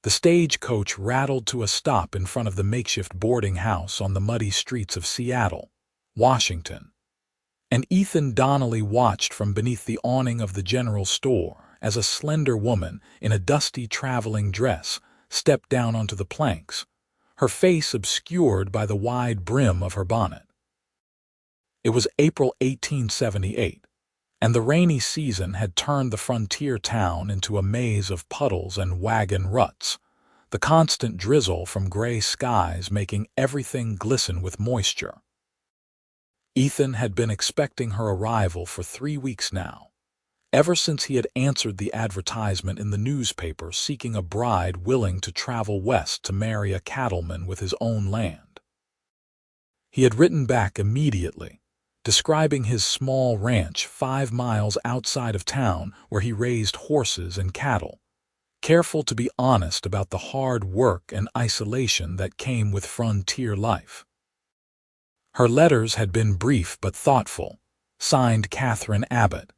The stagecoach rattled to a stop in front of the makeshift boarding house on the muddy streets of Seattle, Washington, and Ethan Donnelly watched from beneath the awning of the general store as a slender woman in a dusty traveling dress stepped down onto the planks, her face obscured by the wide brim of her bonnet. It was April 1878, and the rainy season had turned the frontier town into a maze of puddles and wagon ruts, the constant drizzle from gray skies making everything glisten with moisture. Ethan had been expecting her arrival for 3 weeks now, ever since he had answered the advertisement in the newspaper seeking a bride willing to travel west to marry a cattleman with his own land. He had written back immediately, describing his small ranch 5 miles outside of town where he raised horses and cattle, careful to be honest about the hard work and isolation that came with frontier life. Her letters had been brief but thoughtful, signed Katherine Abbott,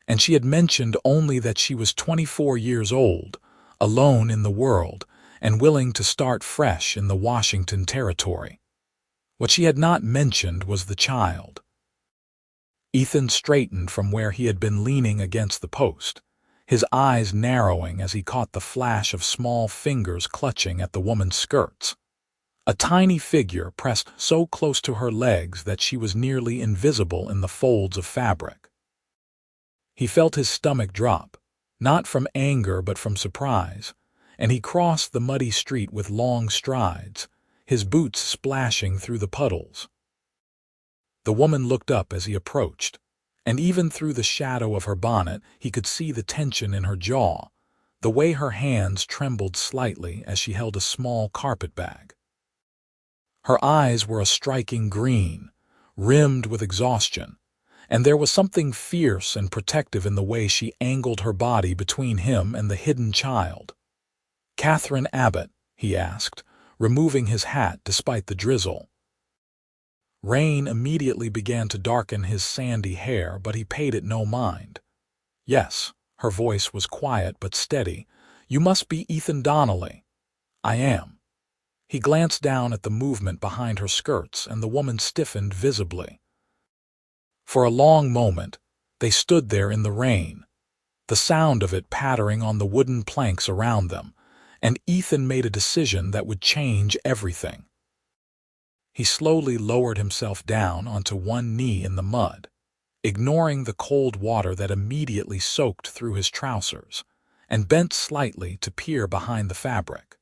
and she had mentioned only that she was 24 years old, alone in the world, and willing to start fresh in the Washington territory. What she had not mentioned was the child. Ethan straightened from where he had been leaning against the post, his eyes narrowing as he caught the flash of small fingers clutching at the woman's skirts. A tiny figure pressed so close to her legs that she was nearly invisible in the folds of fabric. He felt his stomach drop, not from anger but from surprise, and he crossed the muddy street with long strides, his boots splashing through the puddles. The woman looked up as he approached, and even through the shadow of her bonnet he could see the tension in her jaw, the way her hands trembled slightly as she held a small carpetbag. Her eyes were a striking green, rimmed with exhaustion, and there was something fierce and protective in the way she angled her body between him and the hidden child. "Katherine Abbott?" he asked, removing his hat despite the drizzle. Rain immediately began to darken his sandy hair, but he paid it no mind. "Yes," her voice was quiet but steady. "You must be Ethan Donnelly." "I am." He glanced down at the movement behind her skirts, and the woman stiffened visibly. For a long moment, they stood there in the rain, the sound of it pattering on the wooden planks around them, and Ethan made a decision that would change everything. He slowly lowered himself down onto one knee in the mud, ignoring the cold water that immediately soaked through his trousers, and bent slightly to peer behind the fabric.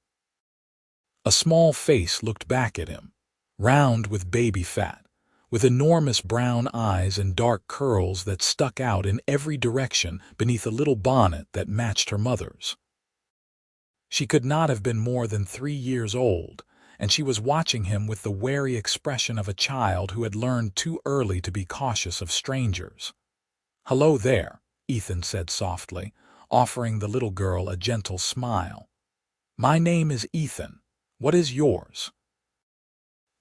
A small face looked back at him, round with baby fat, with enormous brown eyes and dark curls that stuck out in every direction beneath a little bonnet that matched her mother's. She could not have been more than 3 years old, and she was watching him with the wary expression of a child who had learned too early to be cautious of strangers. "Hello there," Ethan said softly, offering the little girl a gentle smile. "My name is Ethan. What is yours?"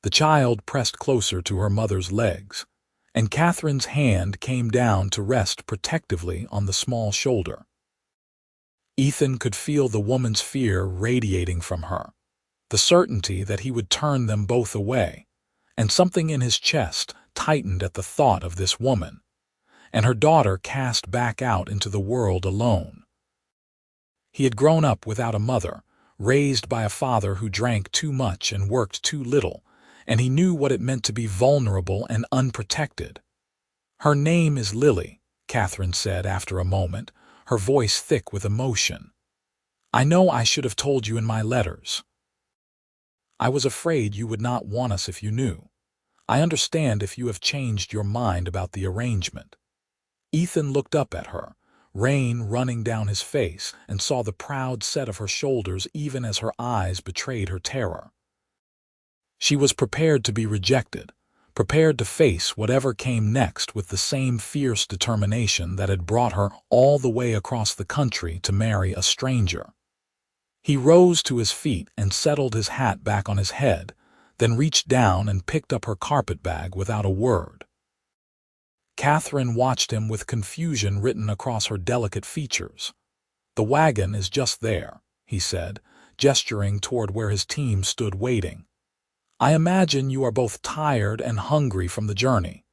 The child pressed closer to her mother's legs, and Katherine's hand came down to rest protectively on the small shoulder. Ethan could feel the woman's fear radiating from her, the certainty that he would turn them both away, and something in his chest tightened at the thought of this woman, and her daughter cast back out into the world alone. He had grown up without a mother, raised by a father who drank too much and worked too little, and he knew what it meant to be vulnerable and unprotected. "Her name is Lily," Katherine said after a moment, her voice thick with emotion. "I know I should have told you in my letters. I was afraid you would not want us if you knew. I understand if you have changed your mind about the arrangement." Ethan looked up at her, rain running down his face, and saw the proud set of her shoulders even as her eyes betrayed her terror. She was prepared to be rejected, prepared to face whatever came next with the same fierce determination that had brought her all the way across the country to marry a stranger. He rose to his feet and settled his hat back on his head, then reached down and picked up her carpetbag without a word. Katherine watched him with confusion written across her delicate features. "The wagon is just there," he said, gesturing toward where his team stood waiting. "I imagine you are both tired and hungry from the journey.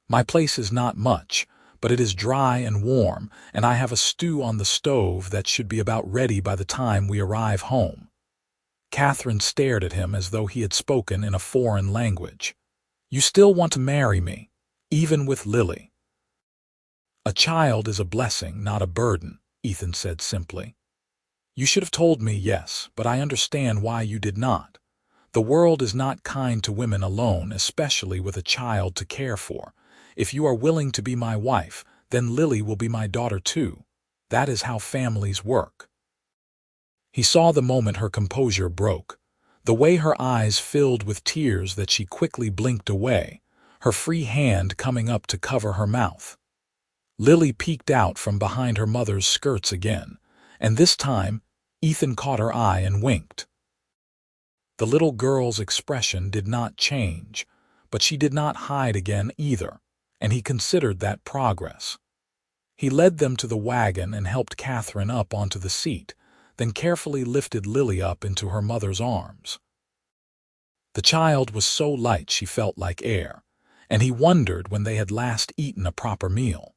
My place is not much, but it is dry and warm, and I have a stew on the stove that should be about ready by the time we arrive home." Katherine stared at him as though he had spoken in a foreign language. "You still want to marry me, even with Lily?" "A child is a blessing, not a burden," Ethan said simply. "You should have told me yes, but I understand why you did not. The world is not kind to women alone, especially with a child to care for. If you are willing to be my wife, then Lily will be my daughter too. That is how families work." He saw the moment her composure broke, the way her eyes filled with tears that she quickly blinked away, her free hand coming up to cover her mouth. Lily peeked out from behind her mother's skirts again, and this time Ethan caught her eye and winked. The little girl's expression did not change, but she did not hide again either, and he considered that progress. He led them to the wagon and helped Katherine up onto the seat, then carefully lifted Lily up into her mother's arms. The child was so light she felt like air, and he wondered when they had last eaten a proper meal.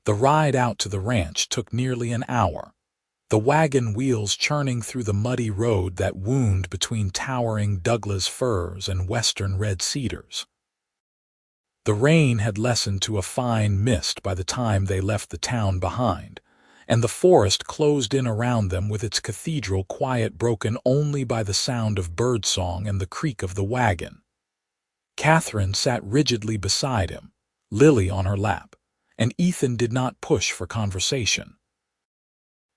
The ride out to the ranch took nearly an hour, the wagon wheels churning through the muddy road that wound between towering Douglas firs and western red cedars. The rain had lessened to a fine mist by the time they left the town behind, and the forest closed in around them with its cathedral quiet broken only by the sound of birdsong and the creak of the wagon. Katherine sat rigidly beside him, Lily on her lap, and Ethan did not push for conversation.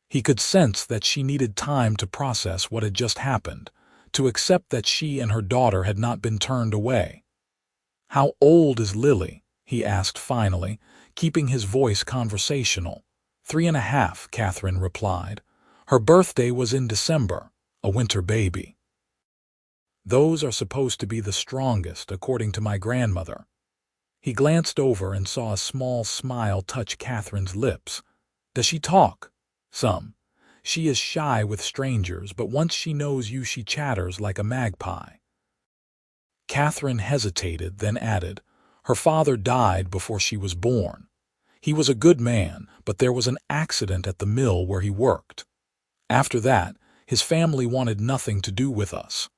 He could sense that she needed time to process what had just happened, to accept that she and her daughter had not been turned away. "How old is Lily?" he asked finally, keeping his voice conversational. 3.5, Katherine replied. "Her birthday was in December, a winter baby." "Those are supposed to be the strongest, according to my grandmother." He glanced over and saw a small smile touch Katherine's lips. "Does she talk?" "Some. She is shy with strangers, but once she knows you she chatters like a magpie." Katherine hesitated, then added, "Her father died before she was born. He was a good man, but there was an accident at the mill where he worked. After that, his family wanted nothing to do with us.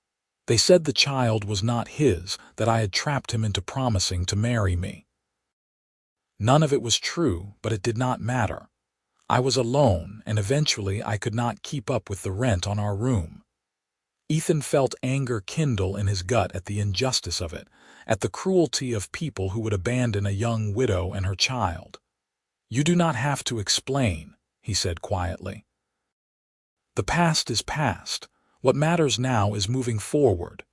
They said the child was not his, that I had trapped him into promising to marry me. None of it was true, but it did not matter. I was alone, and eventually I could not keep up with the rent on our room." Ethan felt anger kindle in his gut at the injustice of it, at the cruelty of people who would abandon a young widow and her child. "You do not have to explain," he said quietly. "The past is past. What matters now is moving forward.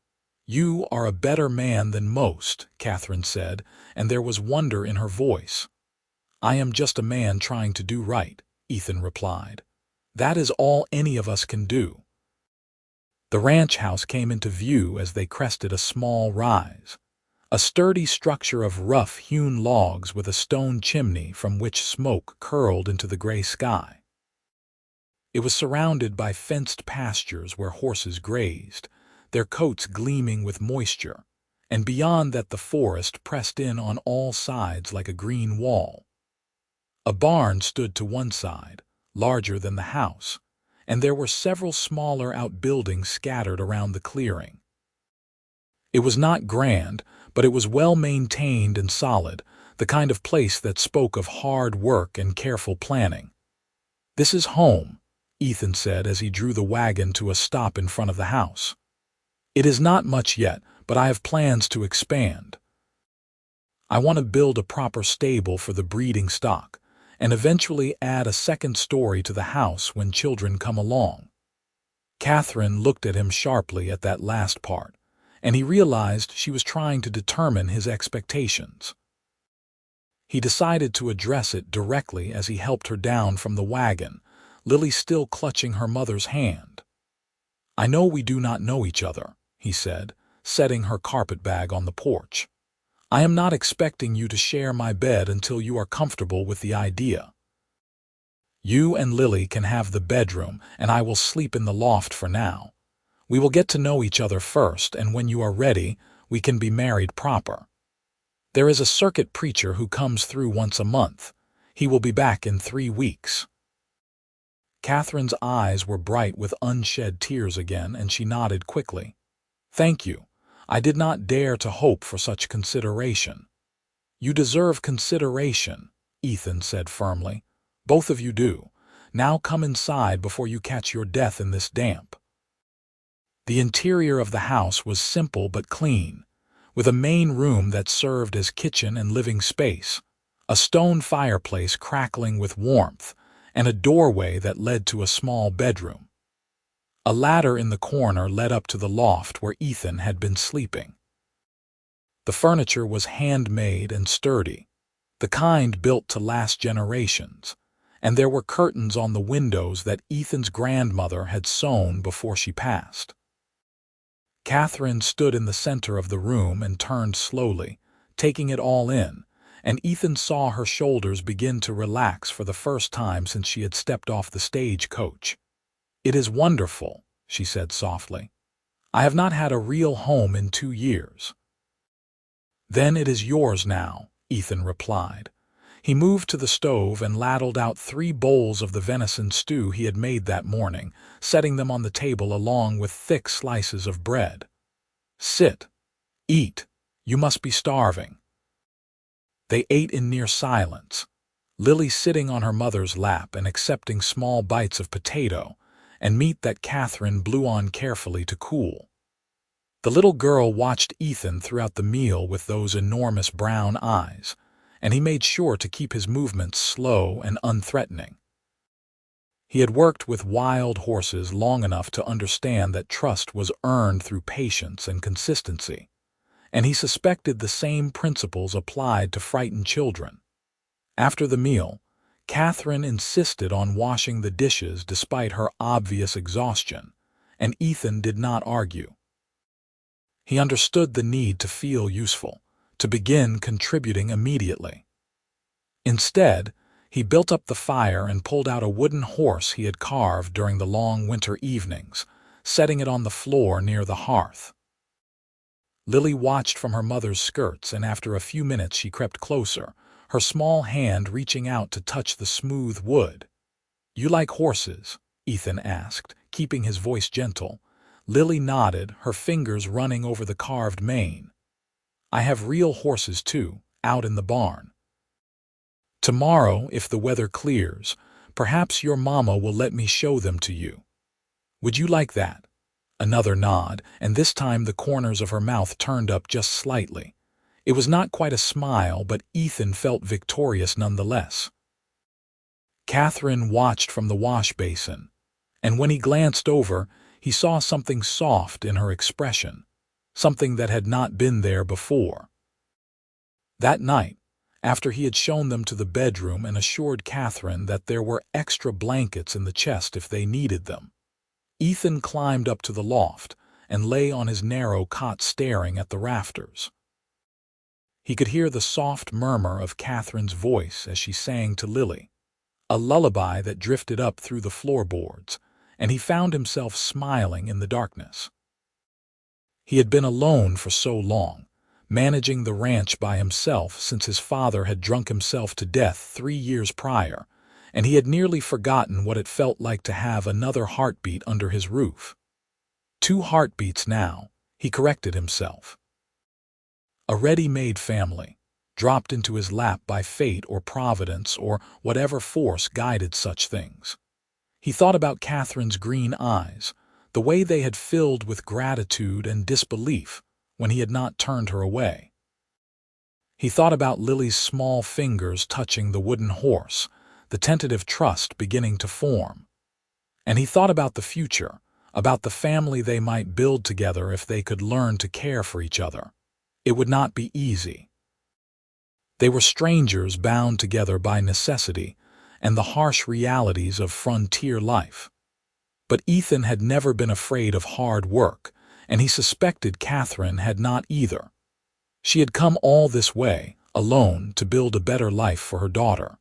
You are a better man than most," Katherine said, and there was wonder in her voice. "I am just a man trying to do right," Ethan replied. "That is all any of us can do." The ranch house came into view as they crested a small rise, a sturdy structure of rough-hewn logs with a stone chimney from which smoke curled into the gray sky. It was surrounded by fenced pastures where horses grazed, their coats gleaming with moisture, and beyond that the forest pressed in on all sides like a green wall. A barn stood to one side, larger than the house, and there were several smaller outbuildings scattered around the clearing. It was not grand, but it was well maintained and solid, the kind of place that spoke of hard work and careful planning. "This is home," Ethan said as he drew the wagon to a stop in front of the house. "It is not much yet, but I have plans to expand. I want to build a proper stable for the breeding stock, and eventually add a second story to the house when children come along." Katherine looked at him sharply at that last part, and he realized she was trying to determine his expectations. He decided to address it directly as he helped her down from the wagon, Lily still clutching her mother's hand. "I know we do not know each other," he said, setting her carpetbag on the porch. "I am not expecting you to share my bed until you are comfortable with the idea." You and Lily can have the bedroom, and I will sleep in the loft for now. We will get to know each other first, and when you are ready, we can be married proper. There is a circuit preacher who comes through once a month. He will be back in 3 weeks." Catherine's eyes were bright with unshed tears again, and she nodded quickly. "Thank you. I did not dare to hope for such consideration." "You deserve consideration," Ethan said firmly. "Both of you do. Now come inside before you catch your death in this damp." The interior of the house was simple but clean, with a main room that served as kitchen and living space, a stone fireplace crackling with warmth, and a doorway that led to a small bedroom. A ladder in the corner led up to the loft where Ethan had been sleeping. The furniture was handmade and sturdy, the kind built to last generations, and there were curtains on the windows that Ethan's grandmother had sewn before she passed. Katherine stood in the center of the room and turned slowly, taking it all in, and Ethan saw her shoulders begin to relax for the first time since she had stepped off the stagecoach. "It is wonderful," she said softly. "I have not had a real home in 2 years." "Then it is yours now," Ethan replied. He moved to the stove and ladled out 3 bowls of the venison stew he had made that morning, setting them on the table along with thick slices of bread. "Sit. Eat. You must be starving." They ate in near silence, Lily sitting on her mother's lap and accepting small bites of potato and meat that Katherine blew on carefully to cool. The little girl watched Ethan throughout the meal with those enormous brown eyes, and he made sure to keep his movements slow and unthreatening. He had worked with wild horses long enough to understand that trust was earned through patience and consistency, and he suspected the same principles applied to frightened children. After the meal, Katherine insisted on washing the dishes despite her obvious exhaustion, and Ethan did not argue. He understood the need to feel useful, to begin contributing immediately. Instead, he built up the fire and pulled out a wooden horse he had carved during the long winter evenings, setting it on the floor near the hearth. Lily watched from her mother's skirts, and after a few minutes she crept closer, her small hand reaching out to touch the smooth wood. "You like horses?" Ethan asked, keeping his voice gentle. Lily nodded, her fingers running over the carved mane. "I have real horses too, out in the barn. Tomorrow, if the weather clears, perhaps your mama will let me show them to you. Would you like that?" Another nod, and this time the corners of her mouth turned up just slightly. It was not quite a smile, but Ethan felt victorious nonetheless. Katherine watched from the wash basin, and when he glanced over, he saw something soft in her expression, something that had not been there before. That night, after he had shown them to the bedroom and assured Katherine that there were extra blankets in the chest if they needed them, Ethan climbed up to the loft and lay on his narrow cot staring at the rafters. He could hear the soft murmur of Katherine's voice as she sang to Lily, a lullaby that drifted up through the floorboards, and he found himself smiling in the darkness. He had been alone for so long, managing the ranch by himself since his father had drunk himself to death 3 years prior, and he had nearly forgotten what it felt like to have another heartbeat under his roof. 2 heartbeats now, he corrected himself. A ready-made family, dropped into his lap by fate or providence or whatever force guided such things. He thought about Katherine's green eyes, the way they had filled with gratitude and disbelief when he had not turned her away. He thought about Lily's small fingers touching the wooden horse, the tentative trust beginning to form. And he thought about the future, about the family they might build together if they could learn to care for each other. It would not be easy. They were strangers bound together by necessity and the harsh realities of frontier life. But Ethan had never been afraid of hard work, and he suspected Katherine had not either. She had come all this way, alone, to build a better life for her daughter.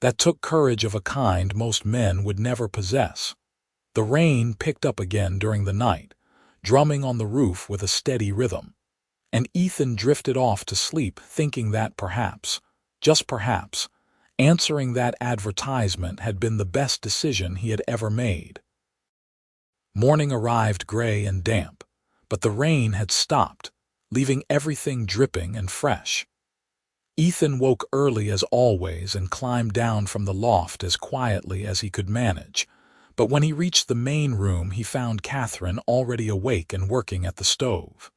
That took courage of a kind most men would never possess. The rain picked up again during the night, drumming on the roof with a steady rhythm, and Ethan drifted off to sleep thinking that perhaps, just perhaps, answering that advertisement had been the best decision he had ever made. Morning arrived gray and damp, but the rain had stopped, leaving everything dripping and fresh. Ethan woke early as always and climbed down from the loft as quietly as he could manage, but when he reached the main room he found Katherine already awake and working at the stove.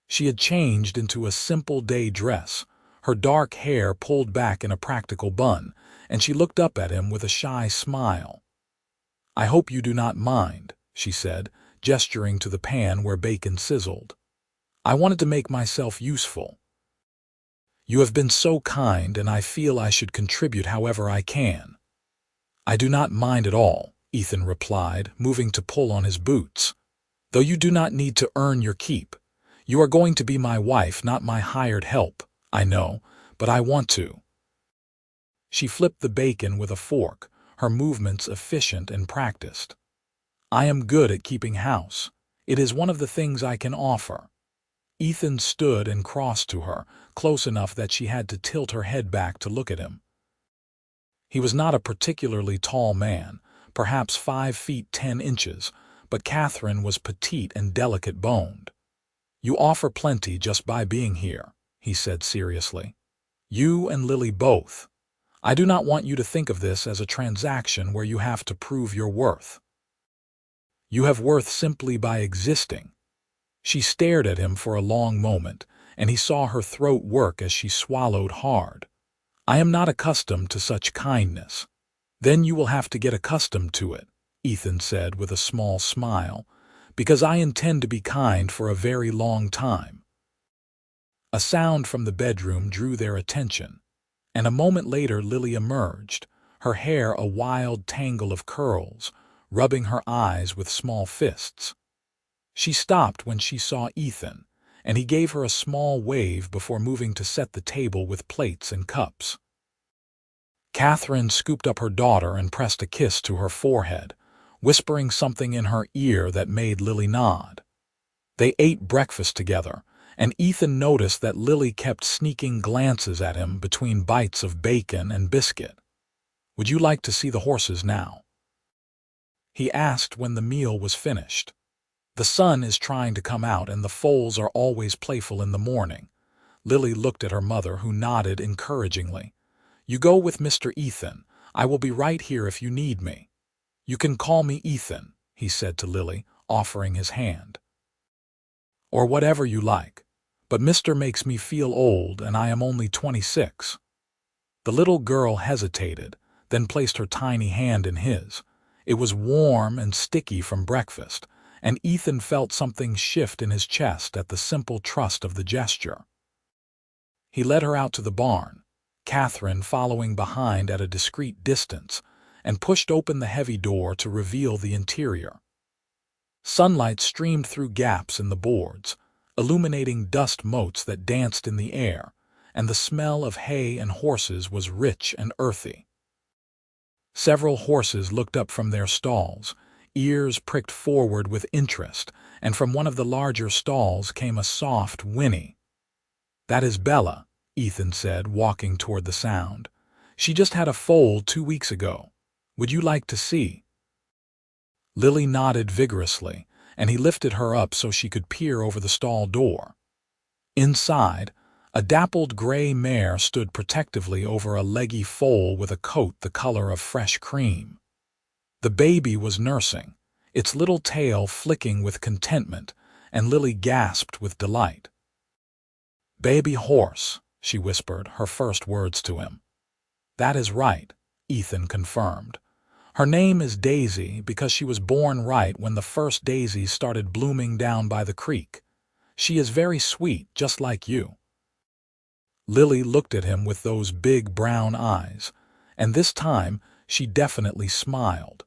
She had changed into a simple day dress, her dark hair pulled back in a practical bun, and she looked up at him with a shy smile. "I hope you do not mind," she said, gesturing to the pan where bacon sizzled. "I wanted to make myself useful. You have been so kind, and I feel I should contribute however I can." "I do not mind at all," Ethan replied, moving to pull on his boots. "Though you do not need to earn your keep. You are going to be my wife, not my hired help, I know, but I want to." She flipped the bacon with a fork, her movements efficient and practiced. "I am good at keeping house. It is one of the things I can offer." Ethan stood and crossed to her, close enough that she had to tilt her head back to look at him. He was not a particularly tall man, perhaps 5 feet 10 inches, but Katherine was petite and delicate-boned. "You offer plenty just by being here," he said seriously. "You and Lily both. I do not want you to think of this as a transaction where you have to prove your worth. You have worth simply by existing." She stared at him for a long moment, and he saw her throat work as she swallowed hard. "I am not accustomed to such kindness." "Then you will have to get accustomed to it," Ethan said with a small smile, "because I intend to be kind for a very long time." A sound from the bedroom drew their attention, and a moment later Lily emerged, her hair a wild tangle of curls, rubbing her eyes with small fists. She stopped when she saw Ethan, and he gave her a small wave before moving to set the table with plates and cups. Katherine scooped up her daughter and pressed a kiss to her forehead, whispering something in her ear that made Lily nod. They ate breakfast together, and Ethan noticed that Lily kept sneaking glances at him between bites of bacon and biscuit. "Would you like to see the horses now?" he asked when the meal was finished. "The sun is trying to come out, and the foals are always playful in the morning." Lily looked at her mother, who nodded encouragingly. "You go with Mr. Ethan. I will be right here if you need me." "You can call me Ethan," he said to Lily, offering his hand. "Or whatever you like. But Mr. makes me feel old, and I am only 26. The little girl hesitated, then placed her tiny hand in his. It was warm and sticky from breakfast, and Ethan felt something shift in his chest at the simple trust of the gesture. He led her out to the barn, Katherine following behind at a discreet distance, and pushed open the heavy door to reveal the interior. Sunlight streamed through gaps in the boards, illuminating dust motes that danced in the air, and the smell of hay and horses was rich and earthy. Several horses looked up from their stalls, ears pricked forward with interest, and from one of the larger stalls came a soft whinny. "That is Bella," Ethan said, walking toward the sound. "She just had a foal 2 weeks ago. Would you like to see?" Lily nodded vigorously, and he lifted her up so she could peer over the stall door. Inside, a dappled gray mare stood protectively over a leggy foal with a coat the color of fresh cream. The baby was nursing, its little tail flicking with contentment, and Lily gasped with delight. "Baby horse," she whispered, her first words to him. "That is right," Ethan confirmed. "Her name is Daisy because she was born right when the first daisies started blooming down by the creek. She is very sweet, just like you." Lily looked at him with those big brown eyes, and this time she definitely smiled.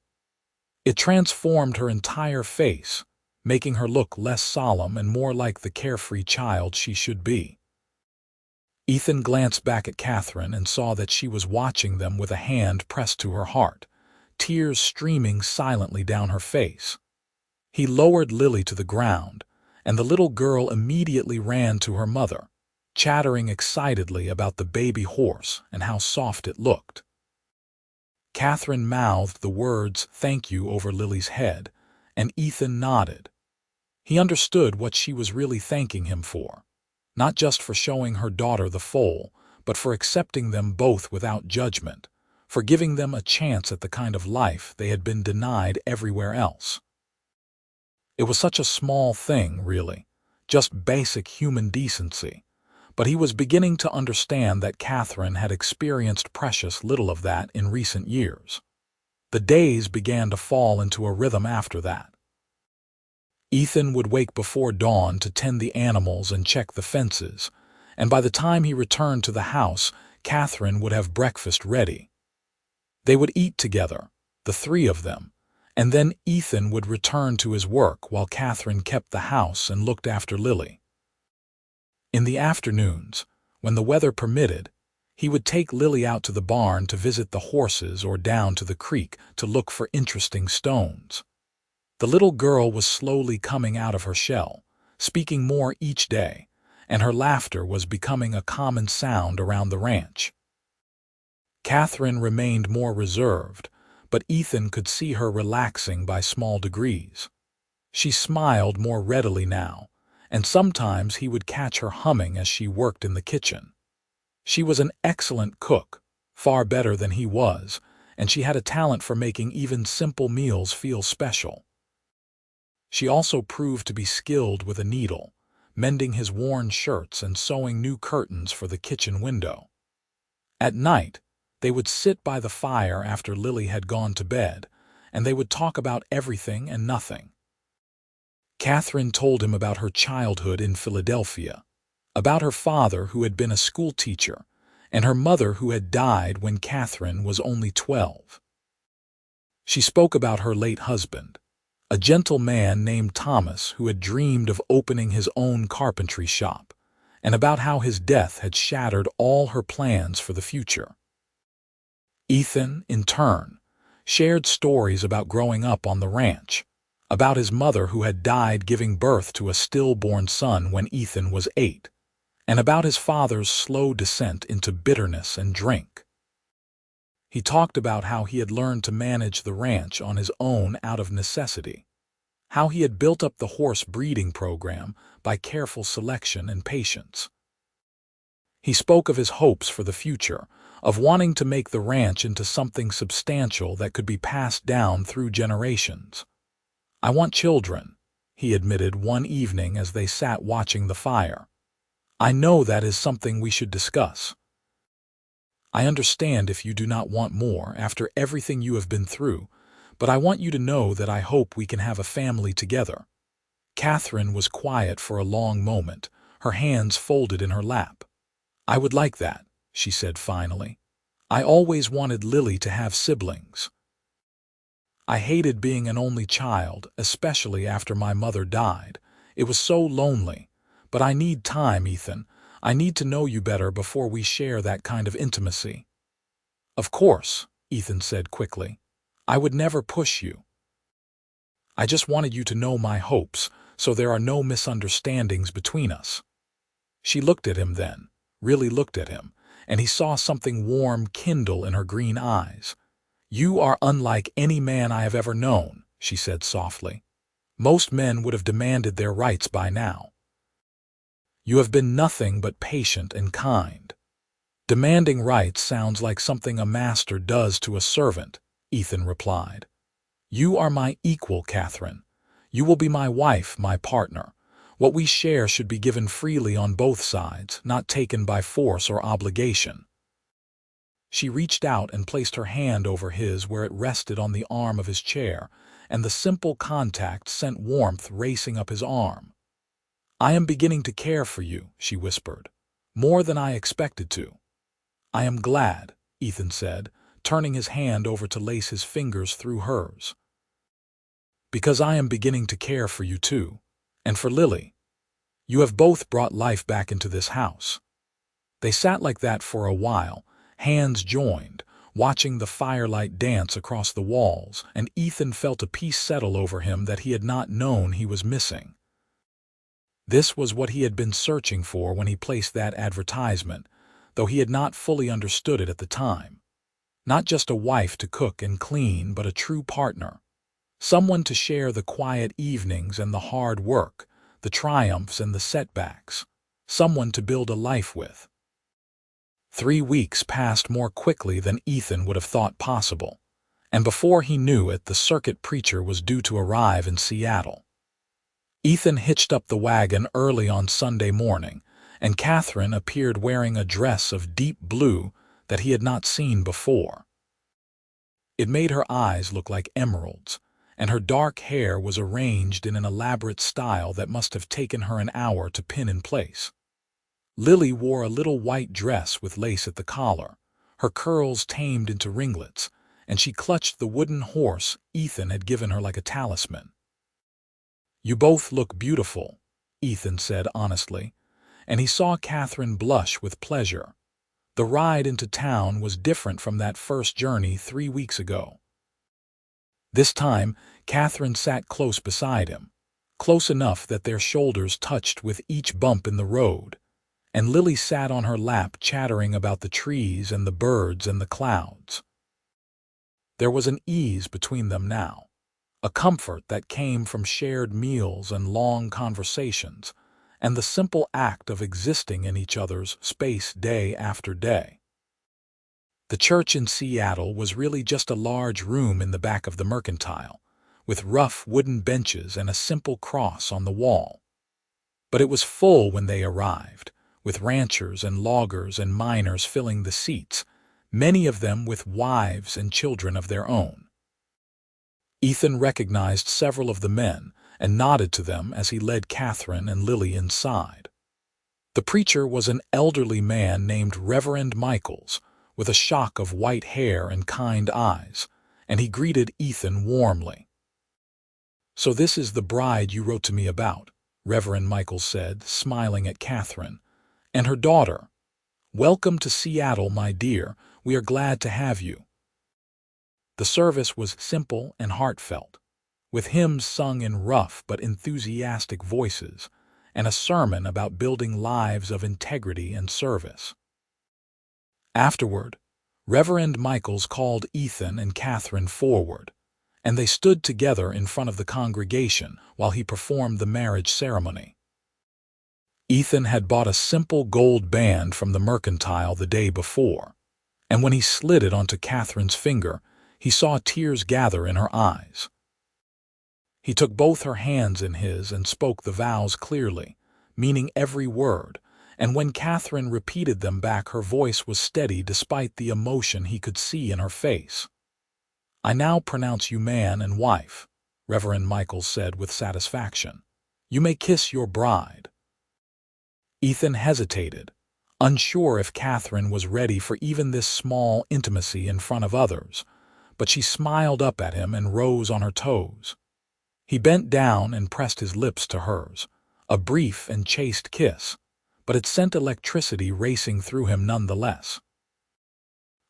It transformed her entire face, making her look less solemn and more like the carefree child she should be. Ethan glanced back at Katherine and saw that she was watching them with a hand pressed to her heart, tears streaming silently down her face. He lowered Lily to the ground, and the little girl immediately ran to her mother, chattering excitedly about the baby horse and how soft it looked. Katherine mouthed the words "thank you" over Lily's head, and Ethan nodded. He understood what she was really thanking him for, not just for showing her daughter the foal, but for accepting them both without judgment, for giving them a chance at the kind of life they had been denied everywhere else. It was such a small thing, really, just basic human decency, but he was beginning to understand that Katherine had experienced precious little of that in recent years. The days began to fall into a rhythm after that. Ethan would wake before dawn to tend the animals and check the fences, and by the time he returned to the house, Katherine would have breakfast ready. They would eat together, the three of them, and then Ethan would return to his work while Katherine kept the house and looked after Lily. In the afternoons, when the weather permitted, he would take Lily out to the barn to visit the horses or down to the creek to look for interesting stones. The little girl was slowly coming out of her shell, speaking more each day, and her laughter was becoming a common sound around the ranch. Katherine remained more reserved, but Ethan could see her relaxing by small degrees. She smiled more readily now, and sometimes he would catch her humming as she worked in the kitchen. She was an excellent cook, far better than he was, and she had a talent for making even simple meals feel special. She also proved to be skilled with a needle, mending his worn shirts and sewing new curtains for the kitchen window. At night, they would sit by the fire after Lily had gone to bed, and they would talk about everything and nothing. Katherine told him about her childhood in Philadelphia, about her father who had been a school teacher, and her mother who had died when Katherine was only 12. She spoke about her late husband, a gentle man named Thomas who had dreamed of opening his own carpentry shop, and about how his death had shattered all her plans for the future. Ethan, in turn, shared stories about growing up on the ranch, about his mother who had died giving birth to a stillborn son when Ethan was 8, and about his father's slow descent into bitterness and drink. He talked about how he had learned to manage the ranch on his own out of necessity, how he had built up the horse breeding program by careful selection and patience. He spoke of his hopes for the future, of wanting to make the ranch into something substantial that could be passed down through generations. "I want children," he admitted one evening as they sat watching the fire. "I know that is something we should discuss. I understand if you do not want more after everything you have been through, but I want you to know that I hope we can have a family together." Katherine was quiet for a long moment, her hands folded in her lap. "I would like that," she said finally. "I always wanted Lily to have siblings. I hated being an only child, especially after my mother died. It was so lonely. But I need time, Ethan. I need to know you better before we share that kind of intimacy." "Of course," Ethan said quickly. "I would never push you. I just wanted you to know my hopes, so there are no misunderstandings between us." She looked at him then, really looked at him, and he saw something warm kindle in her green eyes. "You are unlike any man I have ever known," she said softly. "Most men would have demanded their rights by now. You have been nothing but patient and kind." "Demanding rights sounds like something a master does to a servant," Ethan replied. "You are my equal, Katherine. You will be my wife, my partner. What we share should be given freely on both sides, not taken by force or obligation." She reached out and placed her hand over his where it rested on the arm of his chair, and the simple contact sent warmth racing up his arm. "I am beginning to care for you," she whispered, "more than I expected to." "I am glad," Ethan said, turning his hand over to lace his fingers through hers. "Because I am beginning to care for you too, and for Lily. You have both brought life back into this house." They sat like that for a while, hands joined, watching the firelight dance across the walls, and Ethan felt a peace settle over him that he had not known he was missing. This was what he had been searching for when he placed that advertisement, though he had not fully understood it at the time. Not just a wife to cook and clean, but a true partner. Someone to share the quiet evenings and the hard work, the triumphs and the setbacks. Someone to build a life with. 3 weeks passed more quickly than Ethan would have thought possible, and before he knew it, the circuit preacher was due to arrive in Seattle. Ethan hitched up the wagon early on Sunday morning, and Katherine appeared wearing a dress of deep blue that he had not seen before. It made her eyes look like emeralds, and her dark hair was arranged in an elaborate style that must have taken her an hour to pin in place. Lily wore a little white dress with lace at the collar, her curls tamed into ringlets, and she clutched the wooden horse Ethan had given her like a talisman. "You both look beautiful," Ethan said honestly, and he saw Katherine blush with pleasure. The ride into town was different from that first journey 3 weeks ago. This time, Katherine sat close beside him, close enough that their shoulders touched with each bump in the road, and Lily sat on her lap chattering about the trees and the birds and the clouds. There was an ease between them now, a comfort that came from shared meals and long conversations, and the simple act of existing in each other's space day after day. The church in Seattle was really just a large room in the back of the Mercantile, with rough wooden benches and a simple cross on the wall. But it was full when they arrived, with ranchers and loggers and miners filling the seats, many of them with wives and children of their own. Ethan recognized several of the men and nodded to them as he led Katherine and Lily inside. The preacher was an elderly man named Reverend Michaels, with a shock of white hair and kind eyes, and he greeted Ethan warmly. "So this is the bride you wrote to me about," Reverend Michaels said, smiling at Katherine, "and her daughter. Welcome to Seattle, my dear. We are glad to have you." The service was simple and heartfelt, with hymns sung in rough but enthusiastic voices, and a sermon about building lives of integrity and service. Afterward, Reverend Michaels called Ethan and Katherine forward, and they stood together in front of the congregation while he performed the marriage ceremony. Ethan had bought a simple gold band from the Mercantile the day before, and when he slid it onto Katherine's finger, he saw tears gather in her eyes. He took both her hands in his and spoke the vows clearly, meaning every word, and when Katherine repeated them back, her voice was steady despite the emotion he could see in her face. "I now pronounce you man and wife," Reverend Michaels said with satisfaction. "You may kiss your bride." Ethan hesitated, unsure if Katherine was ready for even this small intimacy in front of others, but she smiled up at him and rose on her toes. He bent down and pressed his lips to hers, a brief and chaste kiss, but it sent electricity racing through him nonetheless.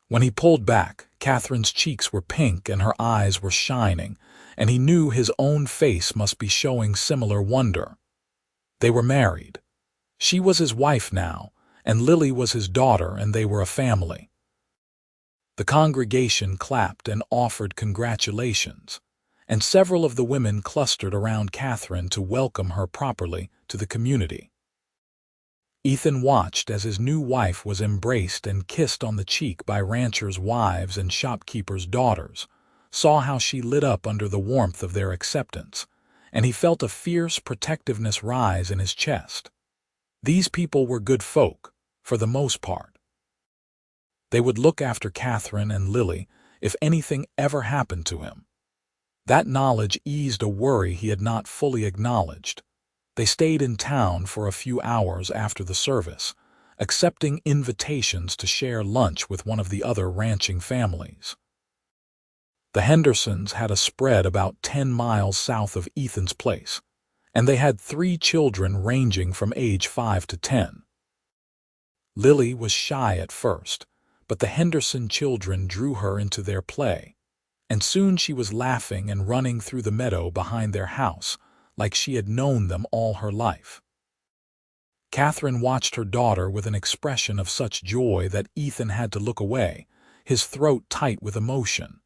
When he pulled back, Katherine's cheeks were pink and her eyes were shining, and he knew his own face must be showing similar wonder. They were married. She was his wife now, and Lily was his daughter, and they were a family. The congregation clapped and offered congratulations, and several of the women clustered around Katherine to welcome her properly to the community. Ethan watched as his new wife was embraced and kissed on the cheek by ranchers' wives and shopkeepers' daughters, saw how she lit up under the warmth of their acceptance, and he felt a fierce protectiveness rise in his chest. These people were good folk, for the most part. They would look after Katherine and Lily if anything ever happened to him. That knowledge eased a worry he had not fully acknowledged. They stayed in town for a few hours after the service, accepting invitations to share lunch with one of the other ranching families. The Hendersons had a spread about 10 miles south of Ethan's place, and they had 3 children ranging from age 5 to 10. Lily was shy at first, but the Henderson children drew her into their play, and soon she was laughing and running through the meadow behind their house like she had known them all her life. Katherine watched her daughter with an expression of such joy that Ethan had to look away, his throat tight with emotion.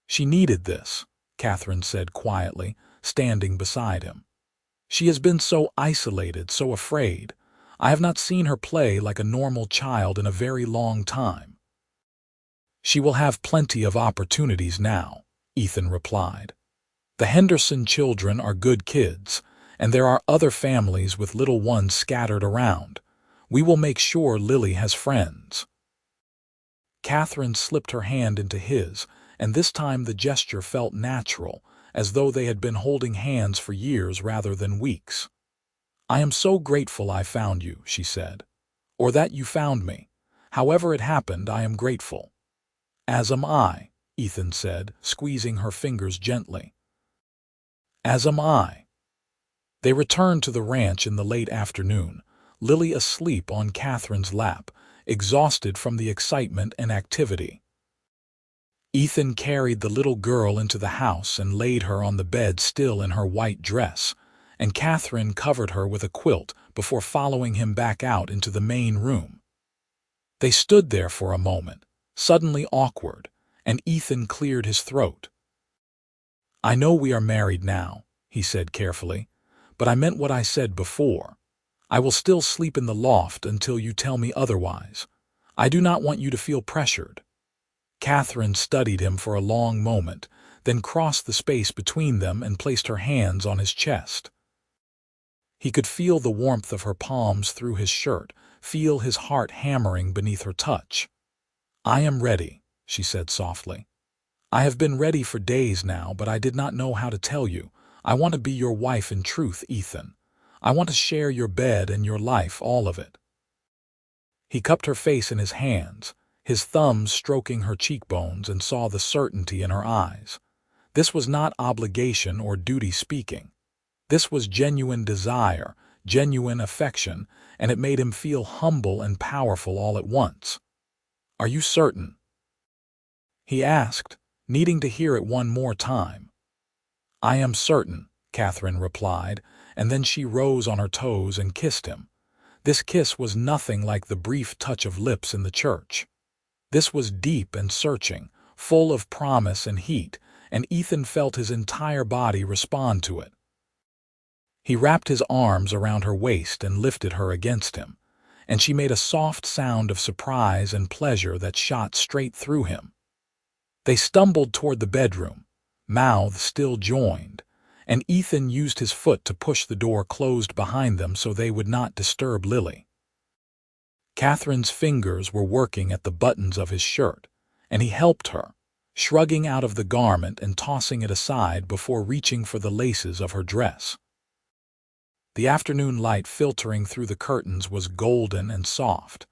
"She needed this," Katherine said quietly, standing beside him. "She has been so isolated, so afraid. I have not seen her play like a normal child in a very long time." "She will have plenty of opportunities now," Ethan replied. "The Henderson children are good kids, and there are other families with little ones scattered around. We will make sure Lily has friends." Katherine slipped her hand into his, and this time the gesture felt natural, as though they had been holding hands for years rather than weeks. "I am so grateful I found you," she said. "Or that you found me. However it happened, I am grateful." "As am I," Ethan said, squeezing her fingers gently. "As am I." They returned to the ranch in the late afternoon, Lily asleep on Katherine's lap, exhausted from the excitement and activity. Ethan carried the little girl into the house and laid her on the bed still in her white dress, and Katherine covered her with a quilt before following him back out into the main room. They stood there for a moment, suddenly awkward, and Ethan cleared his throat. "I know we are married now," he said carefully, "but I meant what I said before. I will still sleep in the loft until you tell me otherwise. I do not want you to feel pressured." Katherine studied him for a long moment, then crossed the space between them and placed her hands on his chest. He could feel the warmth of her palms through his shirt, feel his heart hammering beneath her touch. "I am ready," she said softly. "I have been ready for days now, but I did not know how to tell you. I want to be your wife in truth, Ethan. I want to share your bed and your life, all of it." He cupped her face in his hands, his thumbs stroking her cheekbones, and saw the certainty in her eyes. This was not obligation or duty speaking. This was genuine desire, genuine affection, and it made him feel humble and powerful all at once. "Are you certain?" he asked, needing to hear it one more time. "I am certain," Katherine replied, and then she rose on her toes and kissed him. This kiss was nothing like the brief touch of lips in the church. This was deep and searching, full of promise and heat, and Ethan felt his entire body respond to it. He wrapped his arms around her waist and lifted her against him, and she made a soft sound of surprise and pleasure that shot straight through him. They stumbled toward the bedroom, mouths still joined, and Ethan used his foot to push the door closed behind them so they would not disturb Lily. Katherine's fingers were working at the buttons of his shirt, and he helped her, shrugging out of the garment and tossing it aside before reaching for the laces of her dress. The afternoon light filtering through the curtains was golden and soft,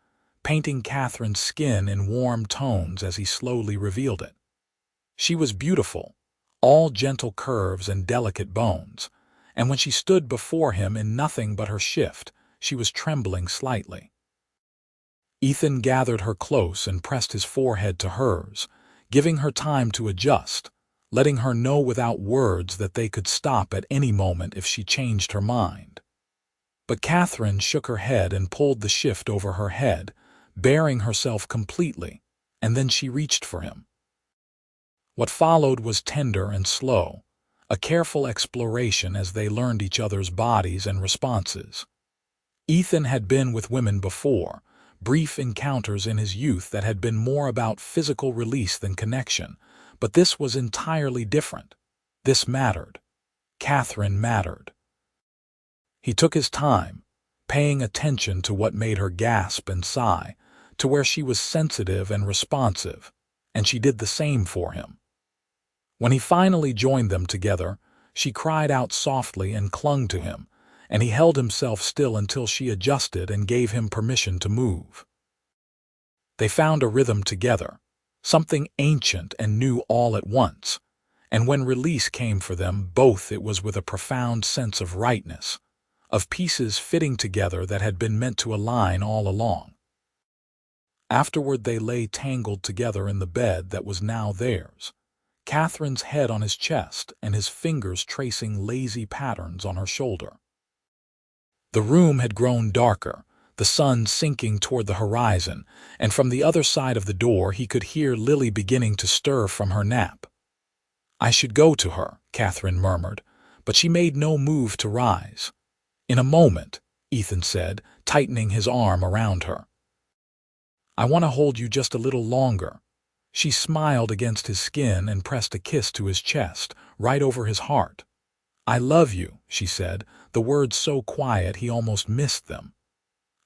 painting Katherine's skin in warm tones as he slowly revealed it. She was beautiful, all gentle curves and delicate bones, and when she stood before him in nothing but her shift, she was trembling slightly. Ethan gathered her close and pressed his forehead to hers, giving her time to adjust, letting her know without words that they could stop at any moment if she changed her mind. But Katherine shook her head and pulled the shift over her head, baring herself completely, and then she reached for him. What followed was tender and slow, a careful exploration as they learned each other's bodies and responses. Ethan had been with women before, brief encounters in his youth that had been more about physical release than connection, but this was entirely different. This mattered. Katherine mattered. He took his time, paying attention to what made her gasp and sigh, to where she was sensitive and responsive, and she did the same for him. When he finally joined them together, she cried out softly and clung to him, and he held himself still until she adjusted and gave him permission to move. They found a rhythm together, something ancient and new all at once, and when release came for them both it was with a profound sense of rightness, of pieces fitting together that had been meant to align all along. Afterward they lay tangled together in the bed that was now theirs, Catherine's head on his chest and his fingers tracing lazy patterns on her shoulder. The room had grown darker, the sun sinking toward the horizon, and from the other side of the door he could hear Lily beginning to stir from her nap. "I should go to her," Katherine murmured, but she made no move to rise. "In a moment," Ethan said, tightening his arm around her. "I want to hold you just a little longer." She smiled against his skin and pressed a kiss to his chest, right over his heart. "I love you," she said, the words so quiet he almost missed them.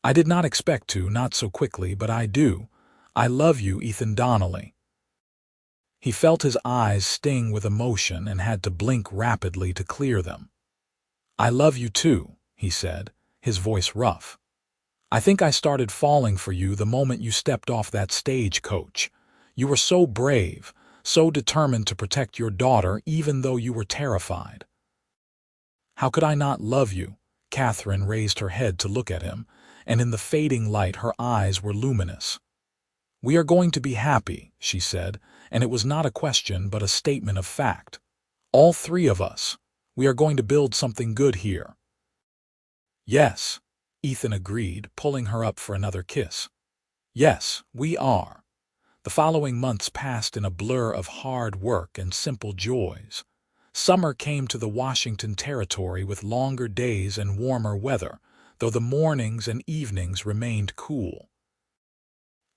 "I did not expect to, not so quickly, but I do. I love you, Ethan Donnelly." He felt his eyes sting with emotion and had to blink rapidly to clear them. "I love you too," he said, his voice rough. "I think I started falling for you the moment you stepped off that stagecoach. You were so brave, so determined to protect your daughter even though you were terrified." "How could I not love you?" Katherine raised her head to look at him, and in the fading light her eyes were luminous. "We are going to be happy," she said, and it was not a question but a statement of fact. "All three of us. We are going to build something good here." "Yes," Ethan agreed, pulling her up for another kiss. "Yes, we are." The following months passed in a blur of hard work and simple joys. Summer came to the Washington territory with longer days and warmer weather, though the mornings and evenings remained cool.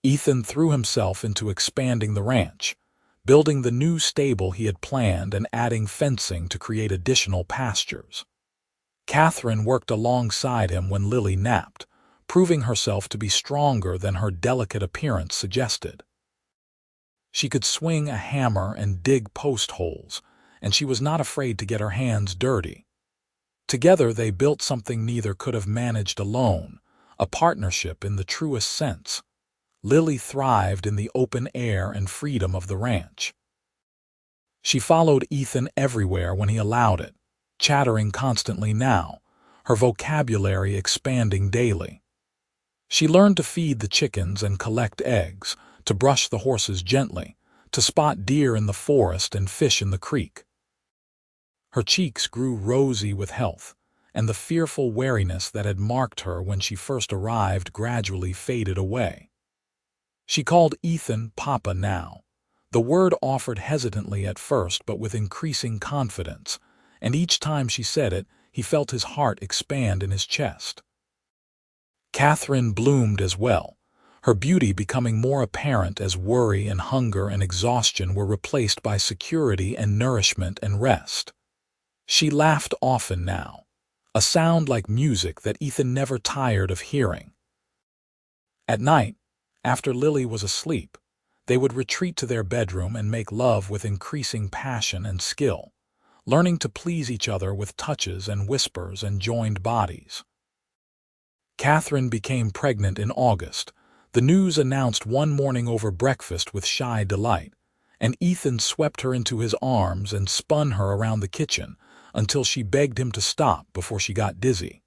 Ethan threw himself into expanding the ranch, building the new stable he had planned and adding fencing to create additional pastures. Katherine worked alongside him when Lily napped, proving herself to be stronger than her delicate appearance suggested. She could swing a hammer and dig post holes, and she was not afraid to get her hands dirty. Together they built something neither could have managed alone, a partnership in the truest sense. Lily thrived in the open air and freedom of the ranch. She followed Ethan everywhere when he allowed it, chattering constantly now, her vocabulary expanding daily. She learned to feed the chickens and collect eggs, to brush the horses gently, to spot deer in the forest and fish in the creek. Her cheeks grew rosy with health, and the fearful wariness that had marked her when she first arrived gradually faded away. She called Ethan Papa now, the word offered hesitantly at first but with increasing confidence, and each time she said it, he felt his heart expand in his chest. Katherine bloomed as well, her beauty becoming more apparent as worry and hunger and exhaustion were replaced by security and nourishment and rest. She laughed often now, a sound like music that Ethan never tired of hearing. At night, after Lily was asleep, they would retreat to their bedroom and make love with increasing passion and skill, learning to please each other with touches and whispers and joined bodies. Katherine became pregnant in August. The news announced one morning over breakfast with shy delight, and Ethan swept her into his arms and spun her around the kitchen until she begged him to stop before she got dizzy.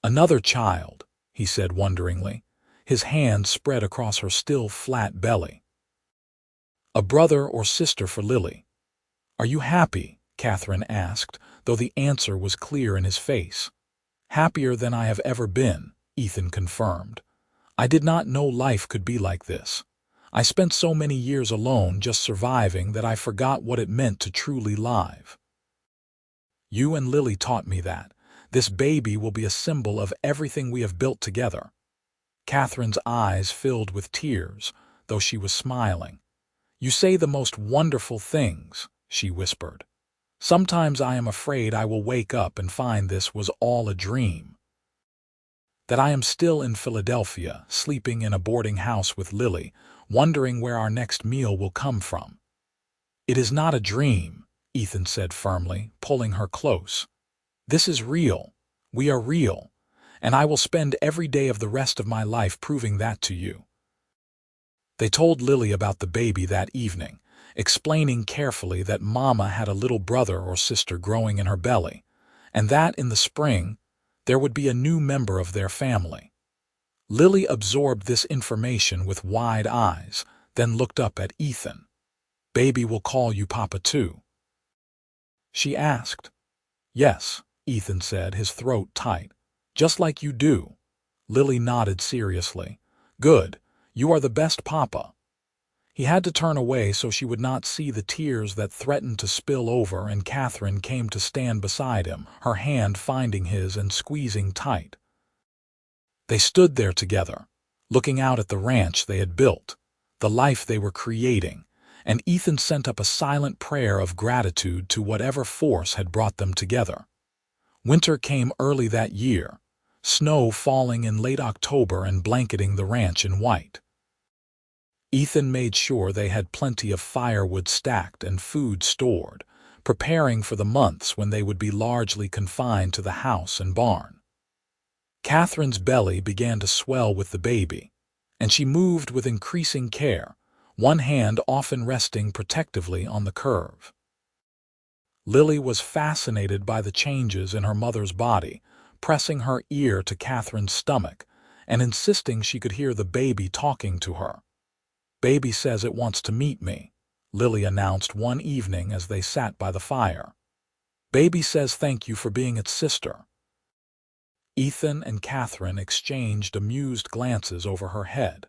"Another child," he said wonderingly, his hand spread across her still flat belly. "A brother or sister for Lily." "Are you happy?" Katherine asked, though the answer was clear in his face. "Happier than I have ever been," Ethan confirmed. "I did not know life could be like this. I spent so many years alone just surviving that I forgot what it meant to truly live. You and Lily taught me that. This baby will be a symbol of everything we have built together." Katherine's eyes filled with tears, though she was smiling. "You say the most wonderful things," she whispered. "Sometimes I am afraid I will wake up and find this was all a dream. That I am still in Philadelphia, sleeping in a boarding house with Lily, wondering where our next meal will come from." "It is not a dream," Ethan said firmly, pulling her close. "This is real. We are real, and I will spend every day of the rest of my life proving that to you." They told Lily about the baby that evening, explaining carefully that Mama had a little brother or sister growing in her belly, and that in the spring there would be a new member of their family. Lily absorbed this information with wide eyes, then looked up at Ethan. "Baby will call you Papa too?" she asked. "Yes," Ethan said, his throat tight. "Just like you do." Lily nodded seriously. "Good. You are the best Papa." He had to turn away so she would not see the tears that threatened to spill over, and Katherine came to stand beside him, her hand finding his and squeezing tight. They stood there together, looking out at the ranch they had built, the life they were creating, and Ethan sent up a silent prayer of gratitude to whatever force had brought them together. Winter came early that year, snow falling in late October and blanketing the ranch in white. Ethan made sure they had plenty of firewood stacked and food stored, preparing for the months when they would be largely confined to the house and barn. Katherine's belly began to swell with the baby, and she moved with increasing care, one hand often resting protectively on the curve. Lily was fascinated by the changes in her mother's body, pressing her ear to Katherine's stomach and insisting she could hear the baby talking to her. "Baby says it wants to meet me," Lily announced one evening as they sat by the fire. "Baby says thank you for being its sister." Ethan and Katherine exchanged amused glances over her head.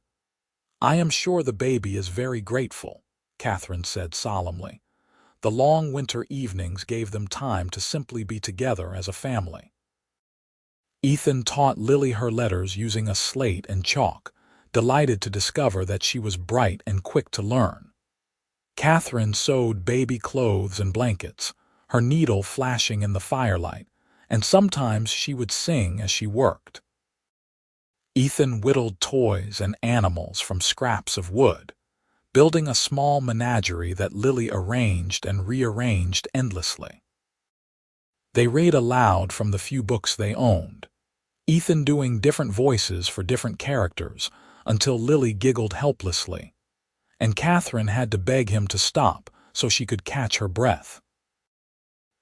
"I am sure the baby is very grateful," Katherine said solemnly. The long winter evenings gave them time to simply be together as a family. Ethan taught Lily her letters using a slate and chalk, delighted to discover that she was bright and quick to learn. Katherine sewed baby clothes and blankets, her needle flashing in the firelight, and sometimes she would sing as she worked. Ethan whittled toys and animals from scraps of wood, building a small menagerie that Lily arranged and rearranged endlessly. They read aloud from the few books they owned, Ethan doing different voices for different characters, until Lily giggled helplessly, and Katherine had to beg him to stop so she could catch her breath.